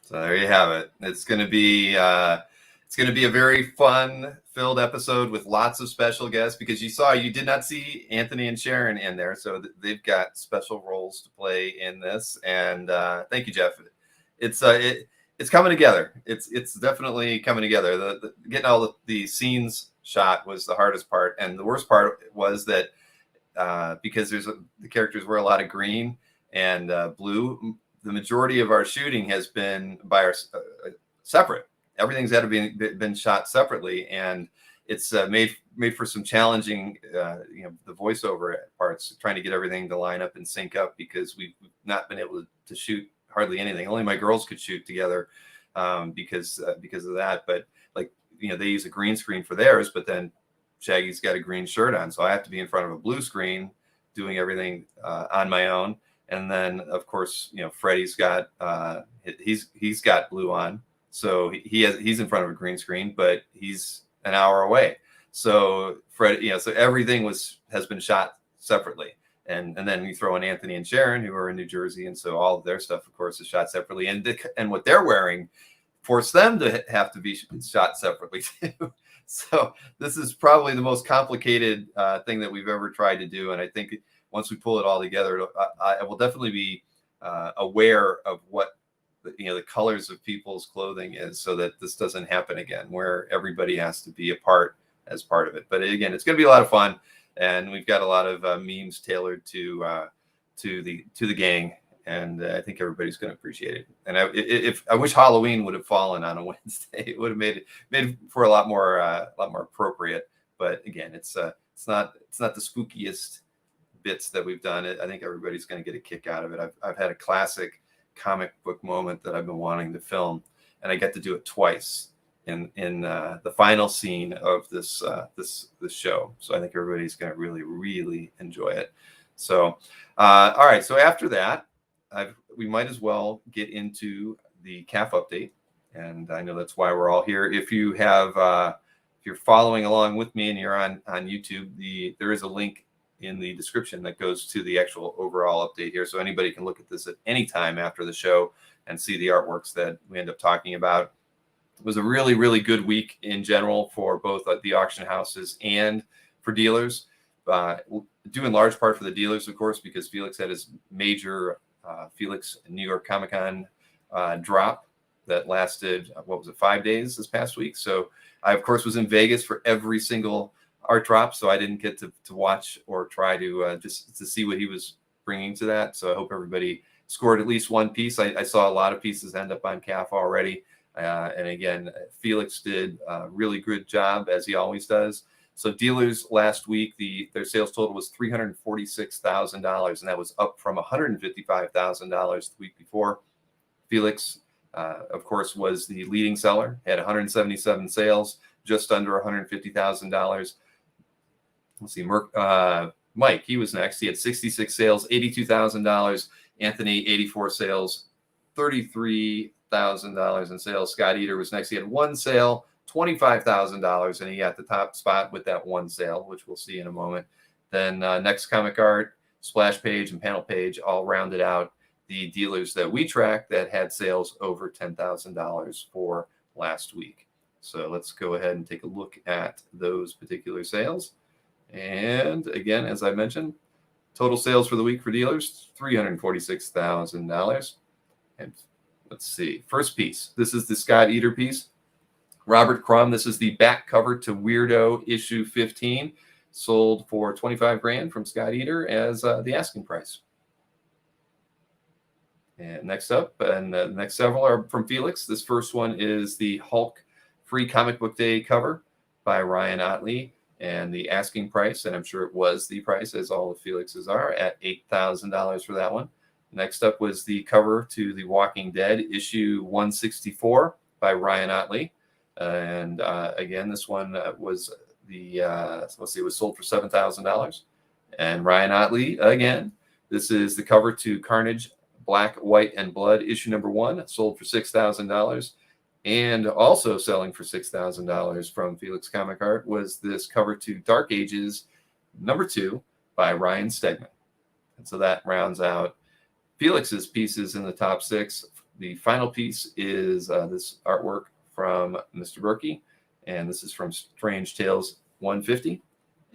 A: So there you have it. It's going to be a very fun-filled episode with lots of special guests, because you did not see Anthony and Sharon in there, so they've got special roles to play in this. And thank you, Jeff. It's coming together. It's definitely coming together. The getting all the scenes shot was the hardest part, and the worst part was that because the characters wear a lot of green and blue. The majority of our shooting has been by our separate. Everything's had to be been shot separately, and it's made for some challenging, the voiceover parts, trying to get everything to line up and sync up, because we've not been able to shoot hardly anything. Only my girls could shoot together because of that. But they use a green screen for theirs, but then Shaggy's got a green shirt on, so I have to be in front of a blue screen doing everything on my own. And then, of course, Freddie's got he's got blue on, so he's in front of a green screen, but he's an hour away. So so everything has been shot separately, and then you throw in Anthony and Sharon, who are in New Jersey, and so all of their stuff, of course, is shot separately, and what they're wearing force them to have to be shot separately too. So this is probably the most complicated thing that we've ever tried to do, and I think once we pull it all together, I will definitely be aware of what the colors of people's clothing is, so that this doesn't happen again, where everybody has to be as part of it. But again, it's going to be a lot of fun, and we've got a lot of memes tailored to the gang, and I think everybody's going to appreciate it. And I wish Halloween would have fallen on a Wednesday. It would have made for a lot more appropriate. But again, it's not the spookiest bits that we've done. I think everybody's going to get a kick out of it. I've had a classic comic book moment that I've been wanting to film, and I get to do it twice in the final scene of this show. So I think everybody's going to really enjoy it. So all right, so after that, we might as well get into the CAF update, and I know that's why we're all here. If you're following along with me and you're on YouTube, there is a link in the description that goes to the actual overall update here, so anybody can look at this at any time after the show and see the artworks that we end up talking about. It was a really good week in general for both the auction houses and for dealers, due in large part for the dealers, of course, because Felix had his major Felix New York Comic-Con drop that lasted 5 days this past week. So I, of course, was in Vegas for every single art drop, so I didn't get to watch or try to just to see what he was bringing to that. So I hope everybody scored at least one piece. I saw a lot of pieces end up on CAF already, and again, Felix did a really good job, as he always does. So dealers last week, their sales total was $346,000, and that was up from $155,000 the week before. Felix, of course, was the leading seller, had 177 sales, just under $150,000. Let's see, Mike, he was next. He had 66 sales, $82,000. Anthony, 84 sales, $33,000 in sales. Scott Eater was next. He had one sale, $25,000, and he got the top spot with that one sale, which we'll see in a moment. Then next, Comic Art, Splash Page, and Panel Page all rounded out the dealers that we tracked that had sales over $10,000 for last week. So let's go ahead and take a look at those particular sales. And again, as I mentioned, total sales for the week for dealers, $346,000. And let's see, first piece. This is the Scott Eater piece. Robert Crumb, this is the back cover to Weirdo issue 15, sold for $25,000 from Scott Eater as the asking price. And next up, and the next several are from Felix. This first one is the Hulk Free Comic Book Day cover by Ryan Otley, and the asking price, and I'm sure it was the price, as all of Felix's are, at $8,000 for that one. Next up was the cover to The Walking Dead issue 164 by Ryan Otley. And again, this one was let's see, it was sold for $7,000. And Ryan Otley again. This is the cover to Carnage, Black, White, and Blood, issue number 1, sold for $6,000. And also selling for $6,000 from Felix Comic Art was this cover to Dark Ages number 2 by Ryan Stegman. And so that rounds out Felix's pieces in the top 6. The final piece is this artwork from Mr. Berkey, and this is from Strange Tales 150.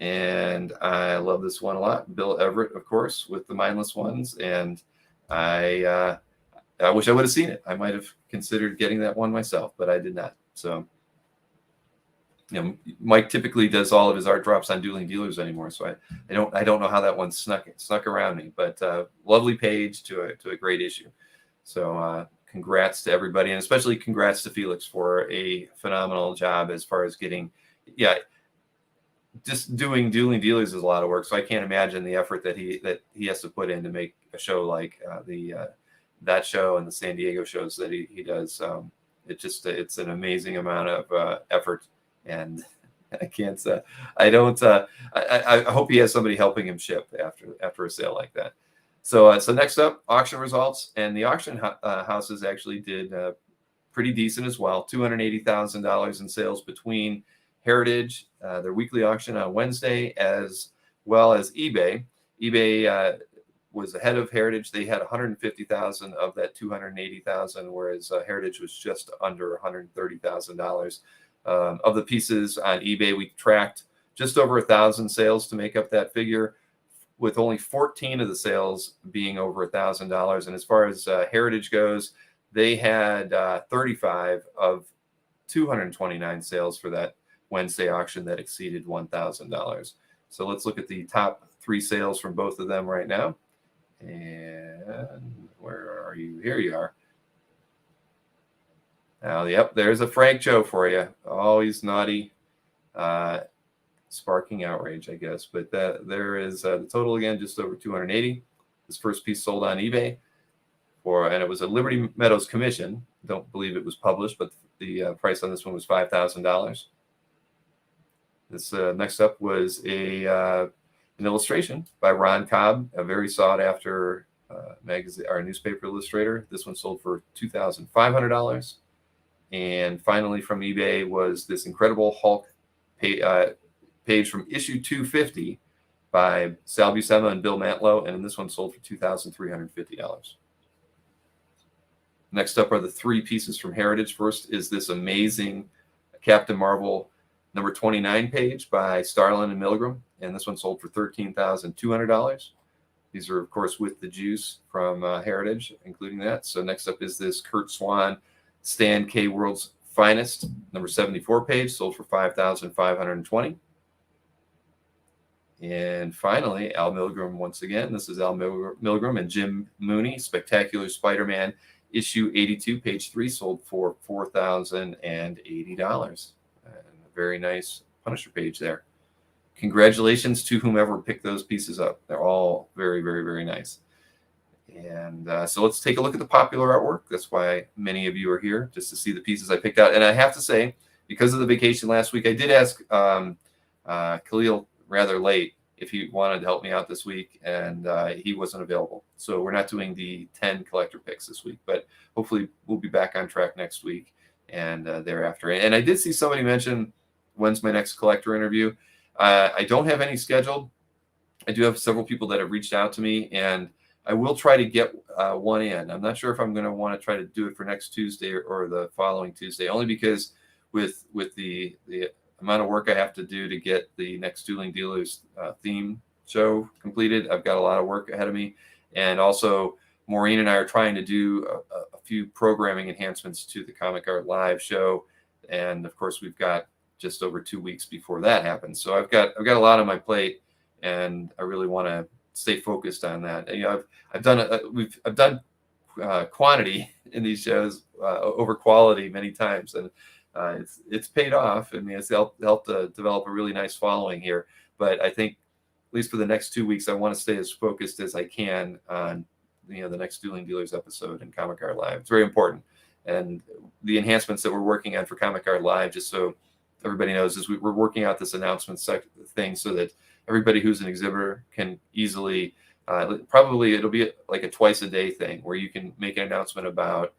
A: And I love this one a lot. Bill Everett, of course, with the Mindless Ones. And I wish I would have seen it. I might have considered getting that one myself, but I did not. So, Mike typically does all of his art drops on Dueling Dealers anymore. So I don't know how that one snuck around me. But lovely page to a great issue. So congrats to everybody, and especially congrats to Felix for a phenomenal job as far as getting, just doing Dueling Dealers is a lot of work. So I can't imagine the effort that he has to put in to make a show like that show and the San Diego shows that he does. It's an amazing amount of effort, and I can't. I hope he has somebody helping him ship after a sale like that. So next up, auction results, and the auction houses actually did pretty decent as well. $280,000 in sales between Heritage, their weekly auction on Wednesday, as well as eBay. eBay was ahead of Heritage. They had 150,000 of that 280,000, whereas Heritage was just under $130,000. Of the pieces on eBay, we tracked just over 1,000 sales to make up that figure, with only 14 of the sales being over $1,000. And as far as Heritage goes, they had 35 of 229 sales for that Wednesday auction that exceeded $1,000. So let's look at the top 3 sales from both of them right now. And where are you? Here you are. Now, yep, there's a Frank Joe for you. Always naughty, sparking outrage, I guess. But there is the total again, just over 280. This first piece sold on eBay and it was a Liberty Meadows commission. Don't believe it was published, but the price on this one was $5,000. This next up was an illustration by Ron Cobb, a very sought after magazine or newspaper illustrator. This one sold for $2,500. And finally, from eBay was this incredible Hulk page from issue 250 by Sal Buscema and Bill Mantlo, and this one sold for $2,350. Next up are the 3 pieces from Heritage. First is this amazing Captain Marvel number 29 page by Starlin and Milgram, and this one sold for $13,200. These are, of course, with the juice from Heritage, including that. So next up is this Kurt Swan Stan K. World's Finest number 74 page, sold for $5,520. And finally, Al Milgrom once again. This is Al Milgrom and Jim Mooney, Spectacular Spider-Man issue 82, page 3, sold for $4,080. A very nice Punisher page there. Congratulations to whomever picked those pieces up. They're all very, very, very nice. And so let's take a look at the popular artwork. That's why many of you are here, just to see the pieces I picked out. And I have to say, because of the vacation last week, I did ask Khalil rather late if he wanted to help me out this week, and he wasn't available. So we're not doing the 10 collector picks this week, but hopefully we'll be back on track next week and thereafter. And I did see somebody mention, when's my next collector interview? I don't have any scheduled. I do have several people that have reached out to me, and I will try to get one in. I'm not sure if I'm going to want to try to do it for next Tuesday or the following Tuesday, only because with the amount of work I have to do to get the next Dueling Dealers theme show completed, I've got a lot of work ahead of me. And also, Maureen and I are trying to do a few programming enhancements to the Comic Art Live show. And of course, we've got just over 2 weeks before that happens. So I've got a lot on my plate, and I really want to stay focused on that. You know, I've done quantity in these shows over quality many times, and it's paid off. I mean, it's helped develop a really nice following here. But I think, at least for the next 2 weeks, I want to stay as focused as I can on the next Dueling Dealers episode and Comic Art Live. It's very important, and the enhancements that we're working on for Comic Art Live, just so everybody knows is we're working out this announcement thing so that everybody who's an exhibitor can easily, probably it'll be like a twice a day thing where you can make an announcement about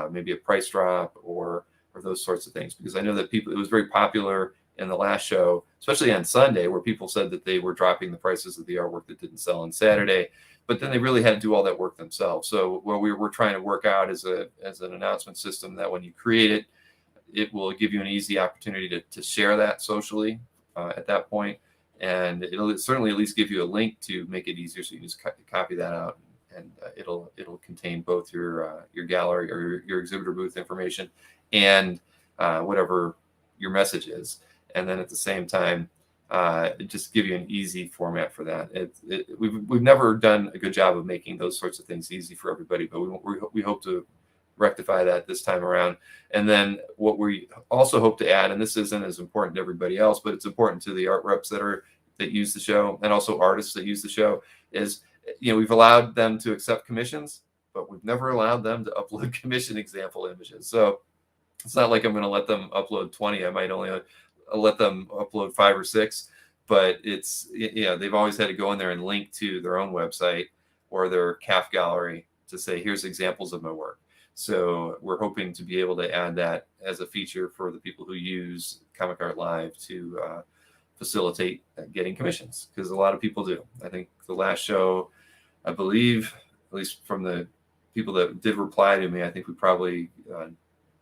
A: maybe a price drop or those sorts of things. Because I know that it was very popular in the last show, especially on Sunday, where people said that they were dropping the prices of the artwork that didn't sell on Saturday, but then they really had to do all that work themselves. So what we're trying to work out is an announcement system that when you create it, it will give you an easy opportunity to share that socially at that point. And it'll certainly at least give you a link to make it easier. So you can just copy that out, and it'll contain both your gallery or your exhibitor booth information and whatever your message is. And then at the same time, just give you an easy format for that. We've never done a good job of making those sorts of things easy for everybody, but we hope to rectify that this time around. And then what we also hope to add, and this isn't as important to everybody else, but it's important to the art reps that use the show, and also artists that use the show, is we've allowed them to accept commissions, but we've never allowed them to upload commission example images. So it's not like I'm going to let them upload 20. I might only let them upload 5 or 6, but it's they've always had to go in there and link to their own website or their CAF gallery to say, here's examples of my work. So we're hoping to be able to add that as a feature for the people who use Comic Art Live to facilitate getting commissions, because a lot of people do. I think the last show, I believe, at least from the people that did reply to me, I think we probably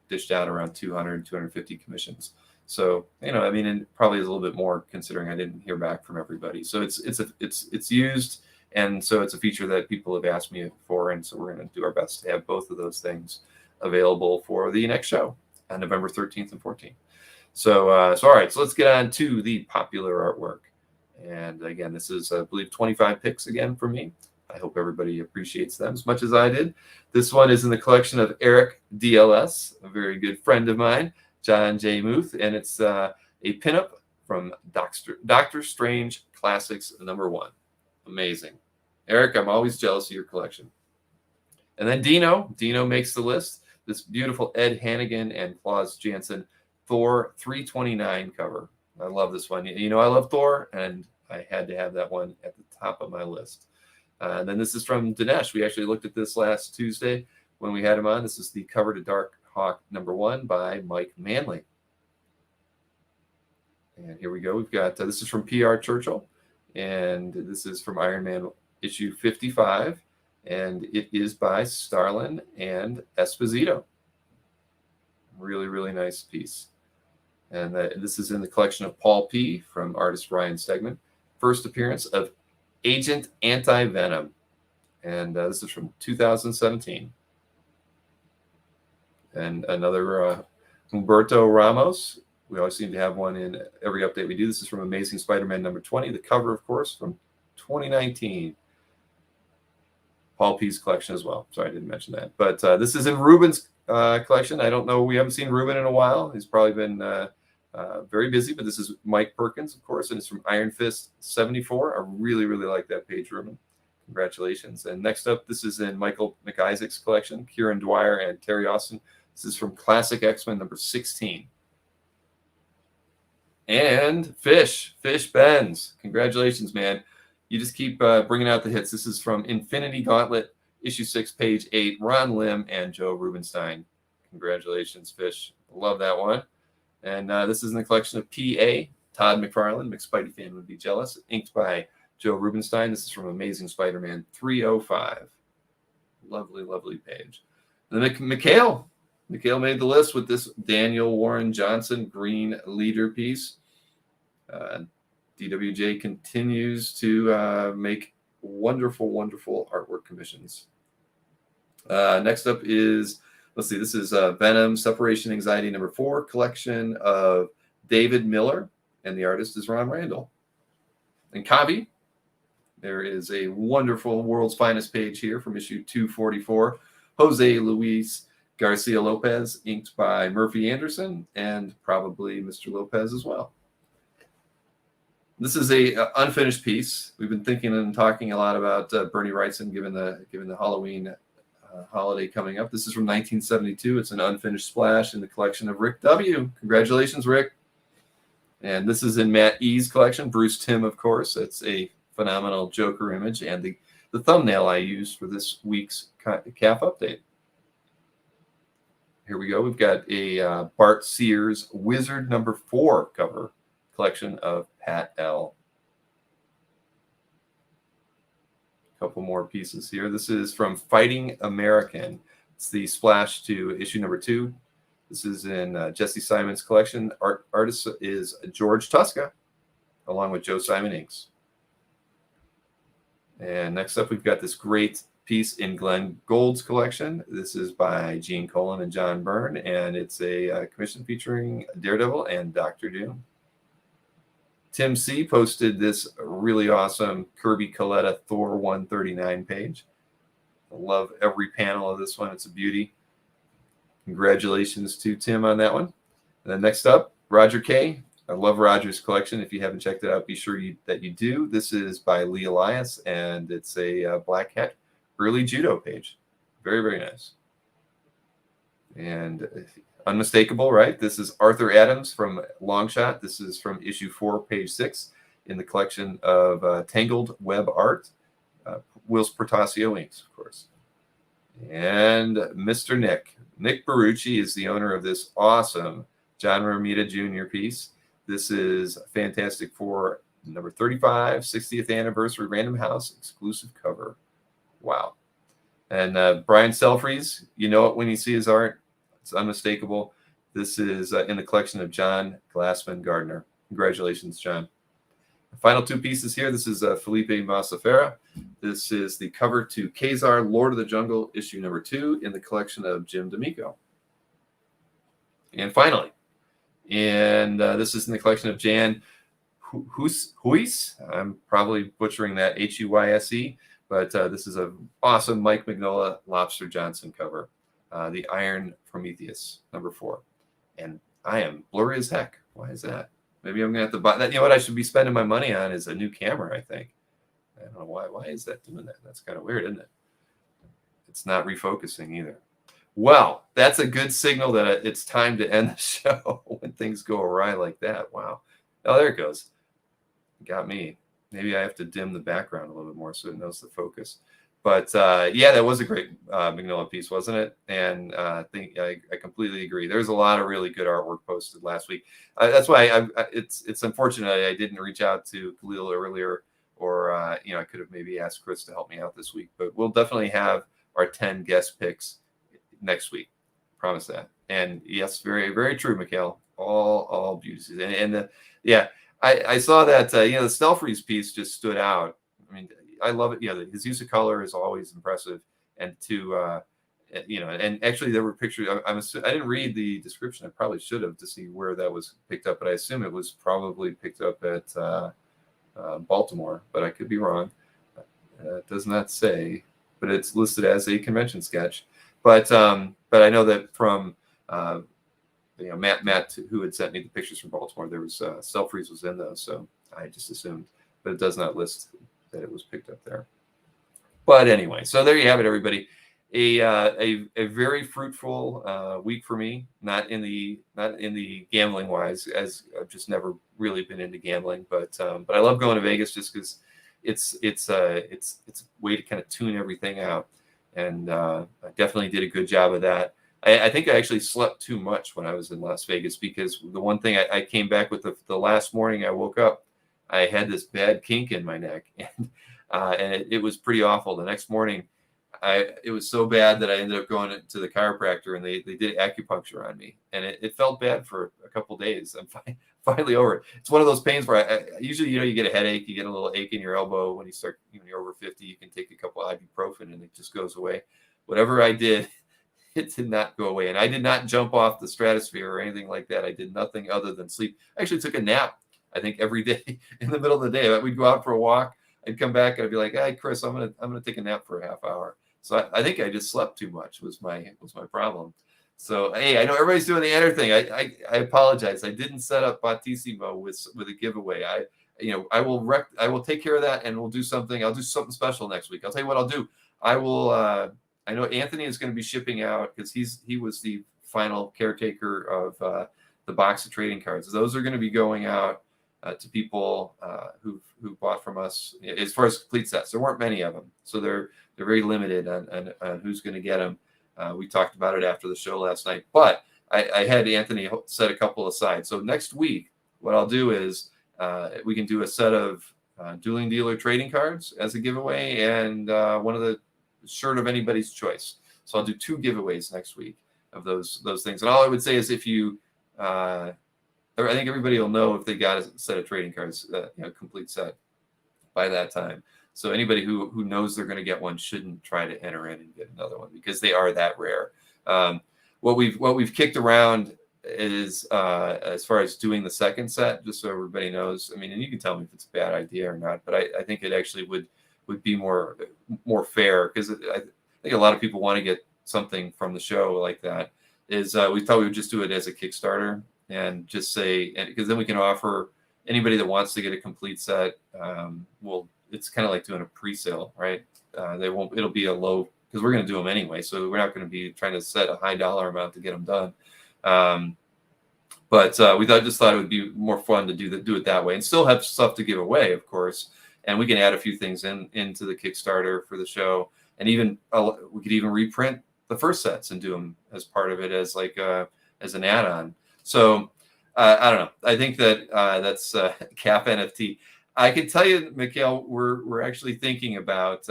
A: dished out around 200, 250 commissions. So, and probably is a little bit more considering I didn't hear back from everybody. So it's used, and so it's a feature that people have asked me for, and so we're going to do our best to have both of those things available for the next show on November 13th and 14th. So all right, so let's get on to the popular artwork. And again, this is, I believe, 25 picks again for me. I hope everybody appreciates them as much as I did. This one is in the collection of Eric DLS, a very good friend of mine, John J. Muth, and it's a pinup from Doctor Strange Classics #1. Amazing. Eric, I'm always jealous of your collection. And then Dino makes the list. This beautiful Ed Hannigan and Claus Janson Thor 329 cover. I love this one. I love Thor, and I had to have that one at the top of my list. And then this is from Dinesh. We actually looked at this last Tuesday when we had him on. This is the cover to Dark Hawk #1 by Mike Manley. And here we go. We've got, this is from PR Churchill, and this is from Iron Man issue 55, and it is by Starlin and Esposito. Really, really nice piece. And this is in the collection of Paul P. from artist Ryan Stegman. First appearance of Agent Anti-Venom. And this is from 2017. And another Humberto Ramos. We always seem to have one in every update we do. This is from Amazing Spider-Man #20. The cover, of course, from 2019. Paul P's collection as well. Sorry, I didn't mention that. But this is in Ruben's collection. I don't know. We haven't seen Ruben in a while. He's probably been very busy. But this is Mike Perkins, of course, and it's from Iron Fist '74. I really, really like that page, Ruben. Congratulations. And next up, this is in Michael McIsaac's collection, Kieran Dwyer and Terry Austin. This is from Classic X-Men #16. And Fish Benz. Congratulations, man. You just keep bringing out the hits. This is from Infinity Gauntlet, issue 6, page 8, Ron Lim and Joe Rubenstein. Congratulations, Fish. Love that one. And this is in the collection of PA, Todd McFarlane. McSpidey fan would be jealous. Inked by Joe Rubenstein. This is from Amazing Spider-Man 305. Lovely, lovely page. And then Mikhail made the list with this Daniel Warren Johnson green leader piece. DWJ continues to make wonderful, wonderful artwork commissions. Next up is, let's see, this is Venom Separation Anxiety #4 collection of David Miller, and the artist is Ron Randall. And Kavi, there is a wonderful World's Finest page here from issue 244. Jose Luis Garcia Lopez, inked by Murphy Anderson, and probably Mr. Lopez as well. This is a unfinished piece. We've been thinking and talking a lot about Bernie Wrightson, given the Halloween holiday coming up. This is from 1972. It's an unfinished splash in the collection of Rick W. Congratulations, Rick. And this is in Matt E's collection. Bruce Timm, of course. It's a phenomenal Joker image and the thumbnail I used for this week's CAF update. Here we go. We've got a Bart Sears Wizard #4 cover collection of Pat L. A couple more pieces here. This is from Fighting American. It's the splash to issue #2. This is in Jesse Simon's collection. Artist is George Tuska, along with Joe Simon Inks. And next up, we've got this great piece in Glenn Gould's collection. This is by Gene Colan and John Byrne, and it's a commission featuring Daredevil and Dr. Doom. Tim C. posted this really awesome Kirby Coletta Thor 139 page. I love every panel of this one. It's a beauty. Congratulations to Tim on that one. And then next up, Roger K. I love Roger's collection. If you haven't checked it out, be sure that you do. This is by Lee Elias, and it's a Black Hat early judo page. Very, very nice. And unmistakable, right? This is Arthur Adams from Longshot. This is from issue 4, page 6 in the collection of Tangled Web Art. Whilst Portasio inks, of course. And Mr. Nick Barucci is the owner of this awesome John Romita Jr. piece. This is Fantastic Four #35, 60th anniversary Random House exclusive cover. Wow. And Brian Selfries, you know it when you see his art. It's unmistakable. This is in the collection of John Glassman Gardner. Congratulations, John. The final two pieces here. This is Felipe Massafera. This is the cover to Kazar, Lord of the Jungle, issue #2 in the collection of Jim D'Amico. And finally, this is in the collection of Jan Huys. I'm probably butchering that, Huyse, but this is an awesome Mike Mignola Lobster Johnson cover, the Iron Prometheus #4. And I am blurry as heck. Why is that? Maybe I'm going to have to buy that. You know what I should be spending my money on is a new camera, I think. I don't know why. Why is that doing that? That's kind of weird, isn't it? It's not refocusing either. Well, that's a good signal that it's time to end the show when things go awry like that. Wow. Oh, there it goes. Got me. Maybe I have to dim the background a little bit more so it knows the focus. But yeah, that was a great Mignola piece, wasn't it? And I think I completely agree. There's a lot of really good artwork posted last week. That's why it's unfortunate I didn't reach out to Khalil earlier, or I could have maybe asked Chris to help me out this week. But we'll definitely have our 10 guest picks next week. Promise that. And yes, very, very true, Mikhail. All beauties. I saw that the Stelfreeze piece just stood out. I mean, I love it. Yeah, his use of color is always impressive, and and actually there were pictures. I didn't read the description. I probably should have to see where that was picked up, but I assume it was probably picked up at Baltimore, but I could be wrong. It does not say, but it's listed as a convention sketch. But I know that from Matt, who had sent me the pictures from Baltimore, there was Stelfreeze was in those, so I just assumed, but it does not list that it was picked up there. But anyway, so there you have it, everybody. A very fruitful week for me. Not in the gambling wise, as I've just never really been into gambling. But I love going to Vegas just because it's a way to kind of tune everything out. And I definitely did a good job of that. I think I actually slept too much when I was in Las Vegas, because the one thing I came back with the last morning I woke up, I had this bad kink in my neck, and it was pretty awful. The next morning, it was so bad that I ended up going to the chiropractor, and they did acupuncture on me, and it felt bad for a couple of days. I'm finally over it. It's one of those pains where I usually, you get a headache, you get a little ache in your elbow when you're over 50. You can take a couple of ibuprofen, and it just goes away. Whatever I did, it did not go away, and I did not jump off the stratosphere or anything like that. I did nothing other than sleep. I actually took a nap, I think, every day in the middle of the day. We'd go out for a walk. I'd come back. And I'd be like, "Hey, Chris, I'm gonna take a nap for a half hour." So I think I just slept too much was my problem. So hey, I know everybody's doing the enter thing. I apologize. I didn't set up Battissimo with a giveaway. I will take care of that, and we'll do something. I'll do something special next week. I'll tell you what I'll do. I will. I know Anthony is going to be shipping out, because he was the final caretaker of the box of trading cards. Those are going to be going out to people who bought from us. As far as complete sets, there weren't many of them, so they're very limited on who's going to get them. We talked about it after the show last night, but I had Anthony set a couple aside. So next week, what I'll do is we can do a set of dueling dealer trading cards as a giveaway, and one of the shirt of anybody's choice. So I'll do 2 giveaways next week of those things. And all I would say is if you, I think everybody will know if they got a set of trading cards, complete set by that time. So anybody who knows they're going to get one shouldn't try to enter in and get another one because they are that rare. What we've kicked around is as far as doing the second set, just so everybody knows. I mean, and you can tell me if it's a bad idea or not, but I think it actually would be more fair, because I think a lot of people want to get something from the show like that. Is we thought we would just do it as a Kickstarter and just say, because then we can offer anybody that wants to get a complete set. It's kind of like doing a pre-sale, right? It'll be a low, because we're going to do them anyway, so we're not going to be trying to set a high dollar amount to get them done. But we just thought it would be more fun to do it that way, and still have stuff to give away, of course. And we can add a few things into the Kickstarter for the show, and even we could even reprint the first sets and do them as part of it as as an add-on. So I don't know. I think that that's CAF NFT. I can tell you, Mikhail, we're actually thinking about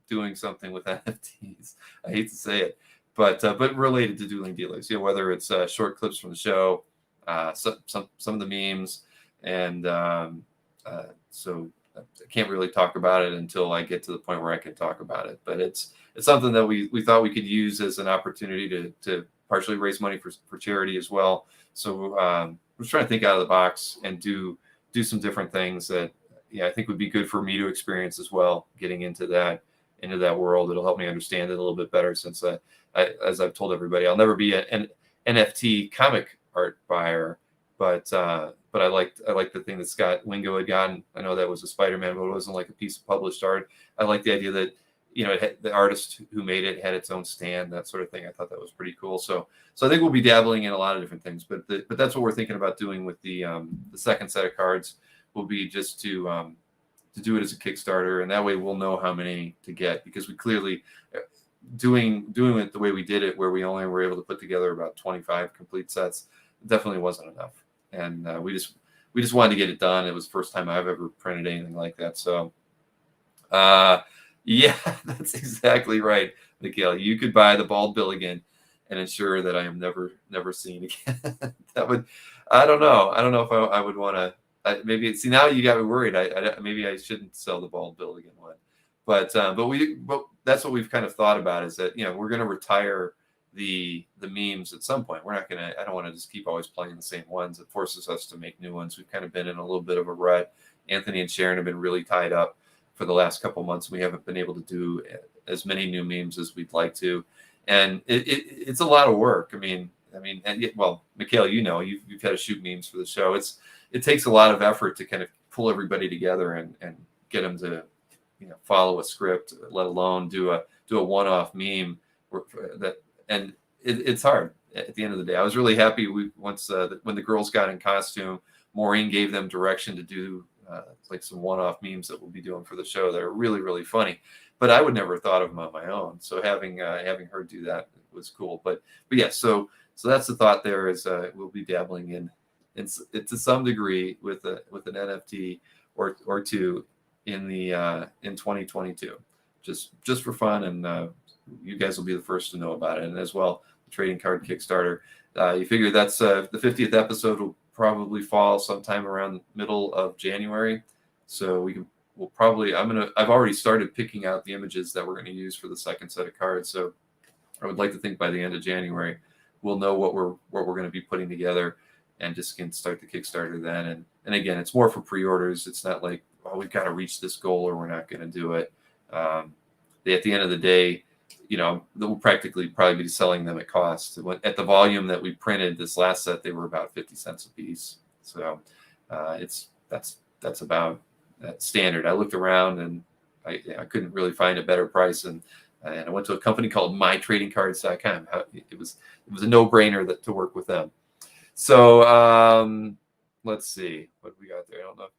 A: doing something with NFTs. I hate to say it, but related to dueling dealers. Whether it's short clips from the show, some of the memes, and so I can't really talk about it until I get to the point where I can talk about it. But it's something that we thought we could use as an opportunity to partially raise money for charity as well. So we're trying to think out of the box and do some different things that I think would be good for me to experience as well, getting into that world. It'll help me understand it a little bit better, since as I've told everybody, I'll never be an NFT comic art buyer, but I liked the thing that Scott Wingo had gotten. I know that was a Spider-Man, but it wasn't like a piece of published art. I like the idea that the artist who made it had its own stand, that sort of thing. I thought that was pretty cool. So I think we'll be dabbling in a lot of different things, but that's what we're thinking about doing with the second set of cards. Will be just to do it as a Kickstarter, and that way we'll know how many to get, because we clearly doing it the way we did it, where we only were able to put together about 25 complete sets, definitely wasn't enough. And we just wanted to get it done. It was the first time I've ever printed anything like that. So yeah, that's exactly right, Mikhail. You could buy the Bald Billigan and ensure that I am never seen again. I don't know if I would want to. Maybe see, now you got me worried. Maybe I shouldn't sell the Bald Billigan one, but that's what we've kind of thought about, is that we're going to retire the memes at some point. I don't want to just keep always playing the same ones. It forces us to make new ones. We've kind of been in a little bit of a rut. Anthony and Sharon have been really tied up for the last couple months. We haven't been able to do as many new memes as we'd like to, and it's a lot of work. Well, Mikhail, you've had to shoot memes for the show. It takes a lot of effort to kind of pull everybody together and get them to follow a script, let alone do a one-off meme. And it's hard at the end of the day. I was really happy when the girls got in costume, Maureen gave them direction to do like some one-off memes that we'll be doing for the show that are really, really funny. But I would never have thought of them on my own. So having her do that was cool. But yeah, so that's the thought there, is we'll be dabbling in to some degree with an NFT or two in 2022, just for fun, and you guys will be the first to know about it. And as well, the trading card Kickstarter. You figure that's the 50th episode will probably fall sometime around middle of January. So I've already started picking out the images that we're going to use for the second set of cards. So I would like to think by the end of January we'll know what we're going to be putting together, and just can start the Kickstarter then. And again, it's more for pre-orders. It's not like, we've got to reach this goal or we're not going to do it. At the end of the day, we'll practically probably be selling them at cost. At the volume that we printed this last set, they were about 50 cents a piece. So that's about standard. I looked around and I couldn't really find a better price, and I went to a company called mytradingcards.com. It was a no-brainer to work with them. So let's see what we got there. I don't know if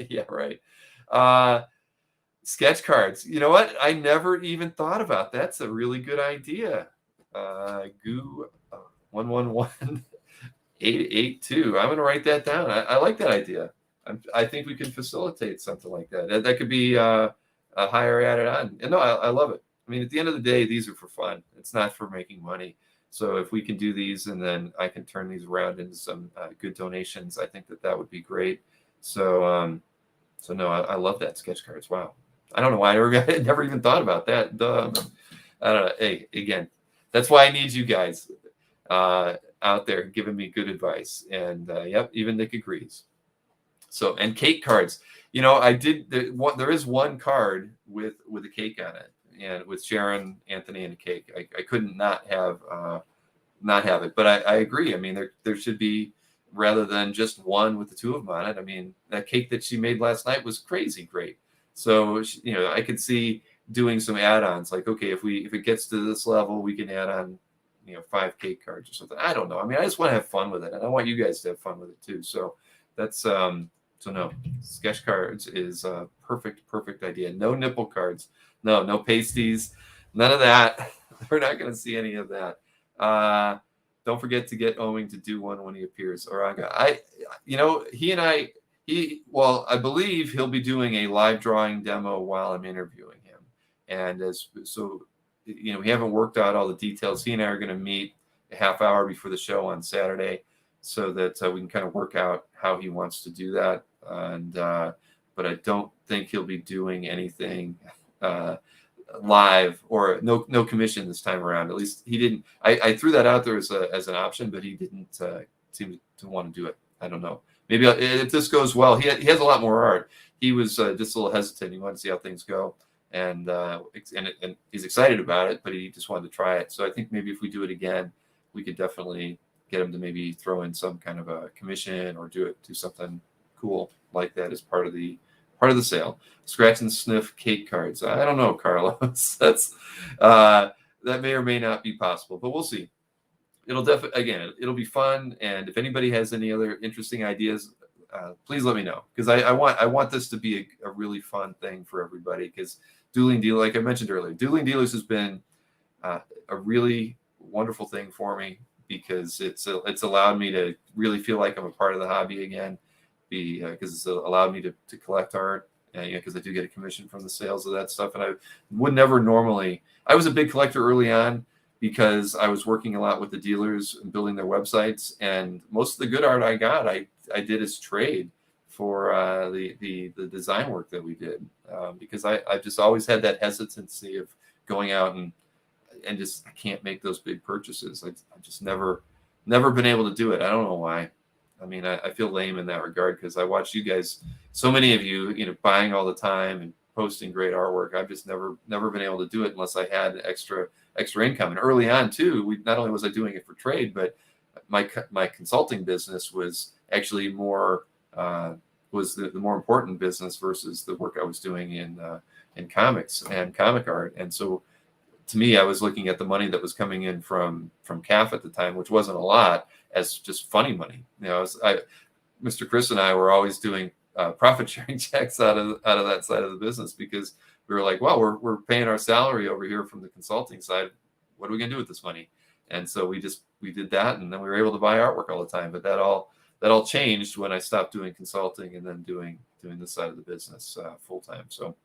A: you yeah, right. Sketch cards. You know what? I never even thought about that. That's a really good idea. Goo 111882. I'm gonna write that down. I like that idea. I think we can facilitate something like that. That could be a higher added on. And no, I love it. I mean, at the end of the day, these are for fun. It's not for making money. So if we can do these and then I can turn these around into some good donations, I think that would be great. So, so no, I love that sketch cards. Wow. I don't know why I never even thought about that. I don't know. Hey, again, that's why I need you guys out there giving me good advice. And yep, even Nick agrees. So, and cake cards. You know, I did. There is one card with a cake on it, and with Sharon, Anthony, and a cake. I couldn't not have it. But I agree. I mean, there should be, rather than just one with the two of them on it. I mean, that cake that she made last night was crazy great. So, you know, I could see doing some add-ons. Like, okay, if it gets to this level, we can add on, you know, 5 cake cards or something. I don't know. I mean, I just want to have fun with it, and I want you guys to have fun with it too. So that's so no, sketch cards is a perfect idea. No nipple cards. No pasties. None of that. We're not going to see any of that. Don't forget to get Owing to do one when he appears. Oraga. I believe he'll be doing a live drawing demo while I'm interviewing him. And we haven't worked out all the details. He and I are going to meet a half hour before the show on Saturday, so that we can kind of work out how he wants to do that. But I don't think he'll be doing anything live, or no commission this time around. At least he didn't. I threw that out there as an option, but he didn't seem to want to do it. I don't know. Maybe if this goes well, he has a lot more art. He was just a little hesitant. He wanted to see how things go, and he's excited about it, but he just wanted to try it. So I think maybe if we do it again, we could definitely get him to maybe throw in some kind of a commission or do something cool like that as part of the sale. Scratch and sniff cake cards. I don't know, Carlos. That's that may or may not be possible, but we'll see. It'll be fun. And if anybody has any other interesting ideas, please let me know, because I want this to be a really fun thing for everybody. Because Dueling Dealer, like I mentioned earlier, Dueling Dealers has been a really wonderful thing for me, because it's allowed me to really feel like I'm a part of the hobby again. Because it's allowed me to collect art, because I do get a commission from the sales of that stuff. And I would never normally. I was a big collector early on, because I was working a lot with the dealers and building their websites, and most of the good art I got, I did as trade for the design work that we did, because I just always had that hesitancy of going out and just, I can't make those big purchases. I just never been able to do it. I don't know why. I mean, I feel lame in that regard, because I watch you guys, so many of you, buying all the time and posting great artwork. I've just never been able to do it unless I had extra income. And early on too, not only was I doing it for trade, but my consulting business was actually more was the more important business versus the work I was doing in comics and comic art. And so, to me, I was looking at the money that was coming in from CAF at the time, which wasn't a lot, as just funny money. Mr. Chris and I were always doing profit sharing checks out of that side of the business, because we were like, well, we're paying our salary over here from the consulting side. What are we gonna do with this money? And so we did that, and then we were able to buy artwork all the time. But that all changed when I stopped doing consulting and then doing this side of the business full time. So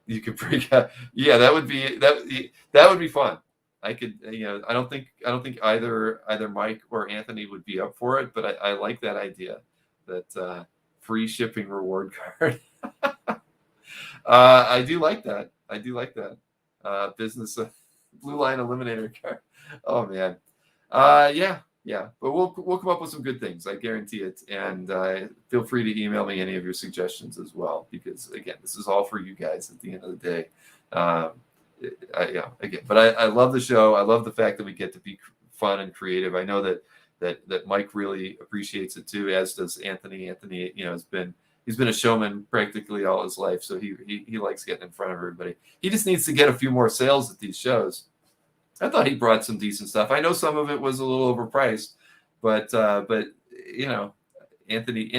A: you could freak out. Yeah, that would be fun. I could, I don't think either Mike or Anthony would be up for it, but I like that idea, that free shipping reward card. I do like that. Business blue line eliminator card. Oh man. Yeah. But we'll come up with some good things. I guarantee it. And feel free to email me any of your suggestions as well, because again, this is all for you guys at the end of the day. But I love the show. I love the fact that we get to be fun and creative. I know that Mike really appreciates it too, as does Anthony. Anthony, he's been a showman practically all his life, so he likes getting in front of everybody. He just needs to get a few more sales at these shows, I thought he brought some decent stuff. I know some of it was a little overpriced, but you know, Anthony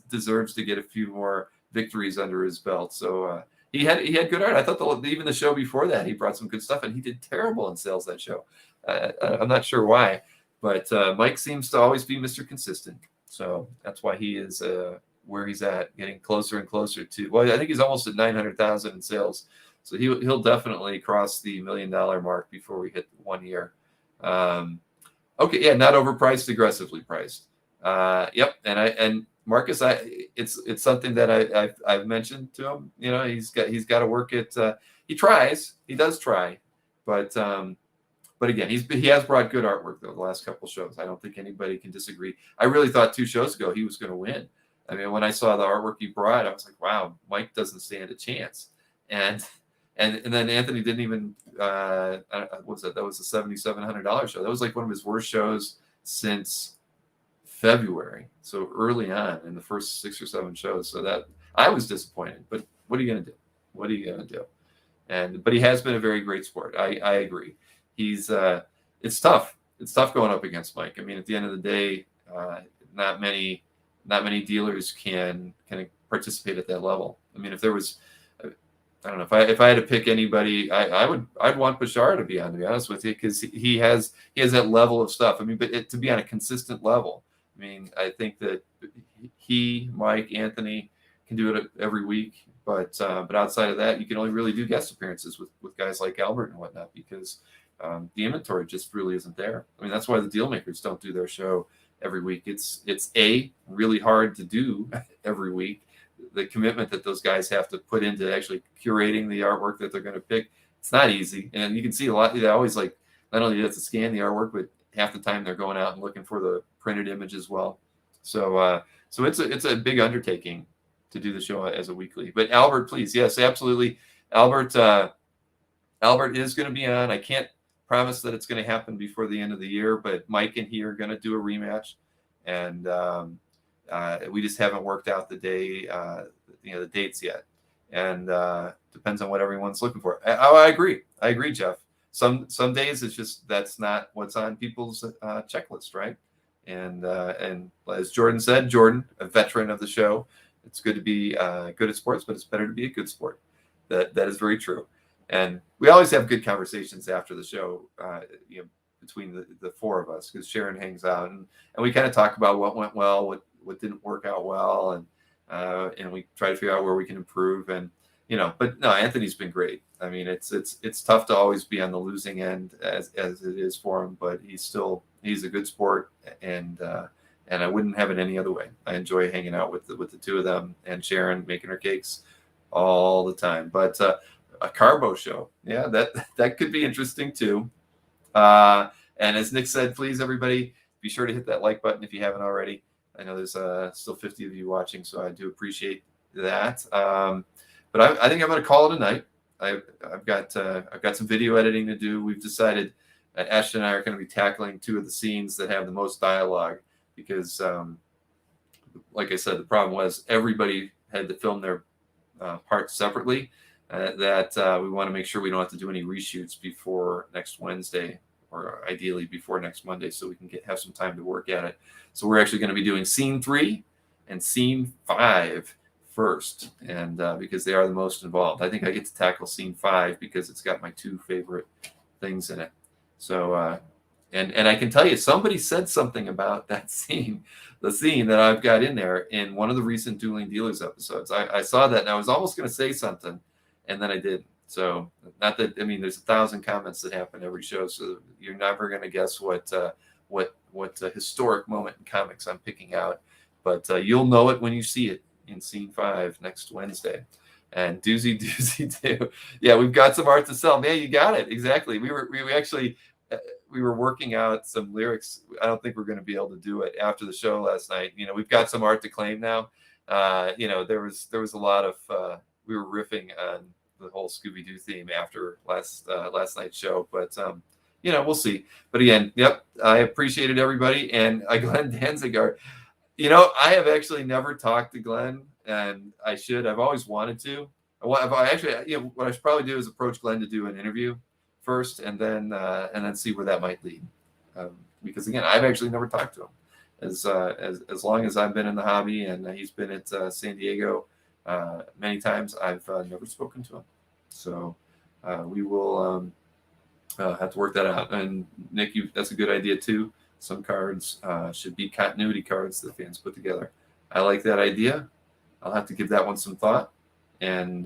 A: deserves to get a few more victories under his belt. So he had good art. I thought even the show before that he brought some good stuff, and he did terrible in sales that show. I'm not sure why, but Mike seems to always be Mr. Consistent. So that's why he is where he's at, getting closer and closer to. Well, I think he's almost at 900,000 in sales. So he'll definitely cross the $1 million mark before we hit 1 year. Okay, yeah, not overpriced, aggressively priced. Yep, and Marcus, it's something that I've mentioned to him. You know, he's got to work it. He does try, but again, he has brought good artwork though the last couple shows. I don't think anybody can disagree. I really thought 2 shows ago he was going to win. I mean, when I saw the artwork he brought, I was like, wow, Mike doesn't stand a chance. And then Anthony didn't even what was that? That was a $7,700 show. That was like one of his worst shows since February. So early on in the first 6 or 7 shows. So that I was disappointed. But what are you gonna do? What are you gonna do? But he has been a very great sport. I agree. He's it's tough. It's tough going up against Mike. I mean, at the end of the day, not many dealers can participate at that level. I mean, if there was, I don't know, if I had to pick anybody, I'd want Bashar to be on, to be honest with you, because he has that level of stuff. I mean, but to be on a consistent level. I mean, I think that he, Mike, Anthony can do it every week, but outside of that, you can only really do guest appearances with guys like Albert and whatnot, because the inventory just really isn't there. I mean, that's why the deal makers don't do their show every week. It's really hard to do every week. The commitment that those guys have to put into actually curating the artwork that they're going to pick, it's not easy. And you can see a lot. They always not only do they have to scan the artwork, but half the time they're going out and looking for the printed image as well. So it's a big undertaking to do the show as a weekly. But Albert, please, yes, absolutely, Albert is going to be on. I can't promise that it's going to happen before the end of the year, but Mike and he are going to do a rematch, and we just haven't worked out the day, the dates yet, and depends on what everyone's looking for. I agree, Jeff. Some days it's just that's not what's on people's checklist, right? And as Jordan said, a veteran of the show, it's good to be good at sports, but it's better to be a good sport. That is very true. And we always have good conversations after the show, between the 4 of us, because Sharon hangs out and we kind of talk about what went well, what didn't work out well, and we try to figure out where we can improve. And but no, Anthony's been great. I mean, it's tough to always be on the losing end as it is for him, but he's a good sport, and I wouldn't have it any other way. I enjoy hanging out with the 2 of them, and Sharon making her cakes all the time. But a carbo show, yeah, that could be interesting too. And as Nick said, please everybody be sure to hit that like button if you haven't already. I know there's still 50 of you watching, so I do appreciate that. But I think I'm going to call it a night. I've got some video editing to do. We've decided Ashton and I are going to be tackling 2 of the scenes that have the most dialogue, because like I said, the problem was everybody had to film their parts separately. That we want to make sure we don't have to do any reshoots before next Wednesday, or ideally before next Monday, so we can have some time to work at it. So we're actually going to be doing scene 3 and scene 5 first, and because they are the most involved. I think I get to tackle scene 5 because it's got my 2 favorite things in it. So and I can tell you, somebody said something about that scene, the scene that I've got in there in one of the recent Dueling Dealers episodes. I saw that and I was almost going to say something, and then I didn't. So not that, I mean, there's 1,000 comments that happen every show, so you're never going to guess what a historic moment in comics I'm picking out, but you'll know it when you see it in scene 5 next Wednesday. And doozy too. Yeah, we've got some art to sell. Man, you got it exactly. We were working out some lyrics. I don't think we're going to be able to do it after the show last night. We've got some art to claim now. There was a lot of we were riffing on the whole Scooby-Doo theme after last night's show, but we'll see. But again, yep, I appreciated everybody. And Glenn Danziger, I have actually never talked to Glenn, and I should. I've always wanted to. I've actually, what I should probably do is approach Glenn to do an interview first, and then see where that might lead. Because again, I've actually never talked to him. As long as I've been in the hobby, and he's been at San Diego many times, I've never spoken to him. So we will have to work that out. And Nick, that's a good idea too. Some cards should be continuity cards that fans put together. I like that idea. I'll have to give that one some thought. And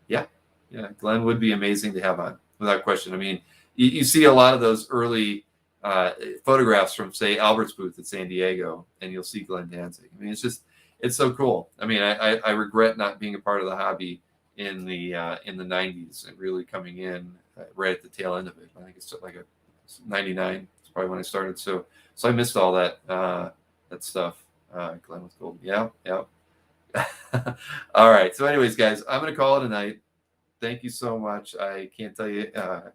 A: yeah, Glenn would be amazing to have on, without question. I mean, you see a lot of those early photographs from, say, Albert's booth at San Diego, and you'll see Glenn Danzig. I mean, it's so cool. I mean, I regret not being a part of the hobby in the 90s and really coming in right at the tail end of it. I think it's like a 99. It's probably when I started. So I missed all that stuff. Glenn was cool. Yeah. All right. So anyways, guys, I'm going to call it a night. Thank you so much. I can't tell you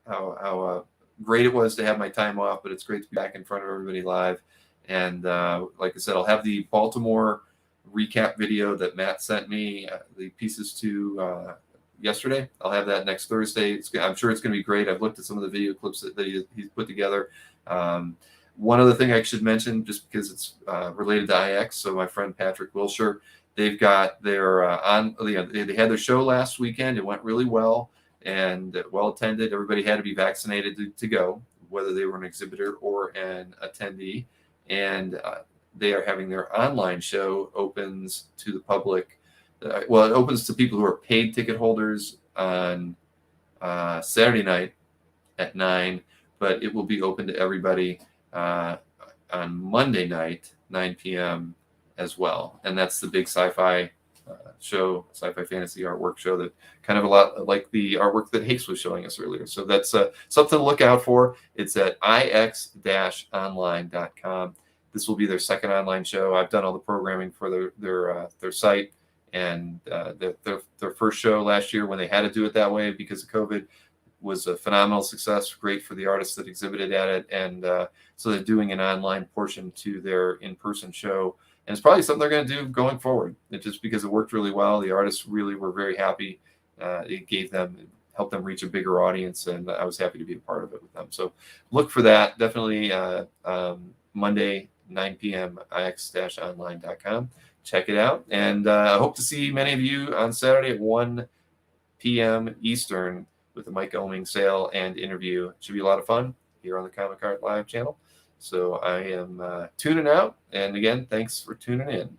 A: how great it was to have my time off, but it's great to be back in front of everybody live. And like I said, I'll have the Baltimore recap video that Matt sent me, the pieces to yesterday. I'll have that next Thursday. I'm sure it's going to be great. I've looked at some of the video clips that he's put together. One other thing I should mention, just because it's related to IX, so my friend Patrick Wilshire, they've got their they had their show last weekend. It went really well and well attended. Everybody had to be vaccinated to go, whether they were an exhibitor or an attendee. And they are having their online show, opens to the public. Well, it opens to people who are paid ticket holders on Saturday night at 9, but it will be open to everybody on Monday night, 9 p.m. as well. And that's the big sci-fi show, sci-fi fantasy artwork show, that kind of a lot like the artwork that Hake was showing us earlier. So that's something to look out for. It's at ix-online.com. This will be their second online show. I've done all the programming for their site, and their first show last year, when they had to do it that way because of COVID, was a phenomenal success. Great for the artists that exhibited at it, and so they're doing an online portion to their in-person show, and it's probably something they're going to do going forward. It just because it worked really well. The artists really were very happy. It helped them reach a bigger audience, and I was happy to be a part of it with them. So look for that. Definitely Monday, 9 p.m. ix-online.com. Check it out. And I hope to see many of you on Saturday at 1 p.m. Eastern with the Mike Elming sale and interview. It should be a lot of fun here on the Comic Art Live channel. So I am tuning out. And again, thanks for tuning in.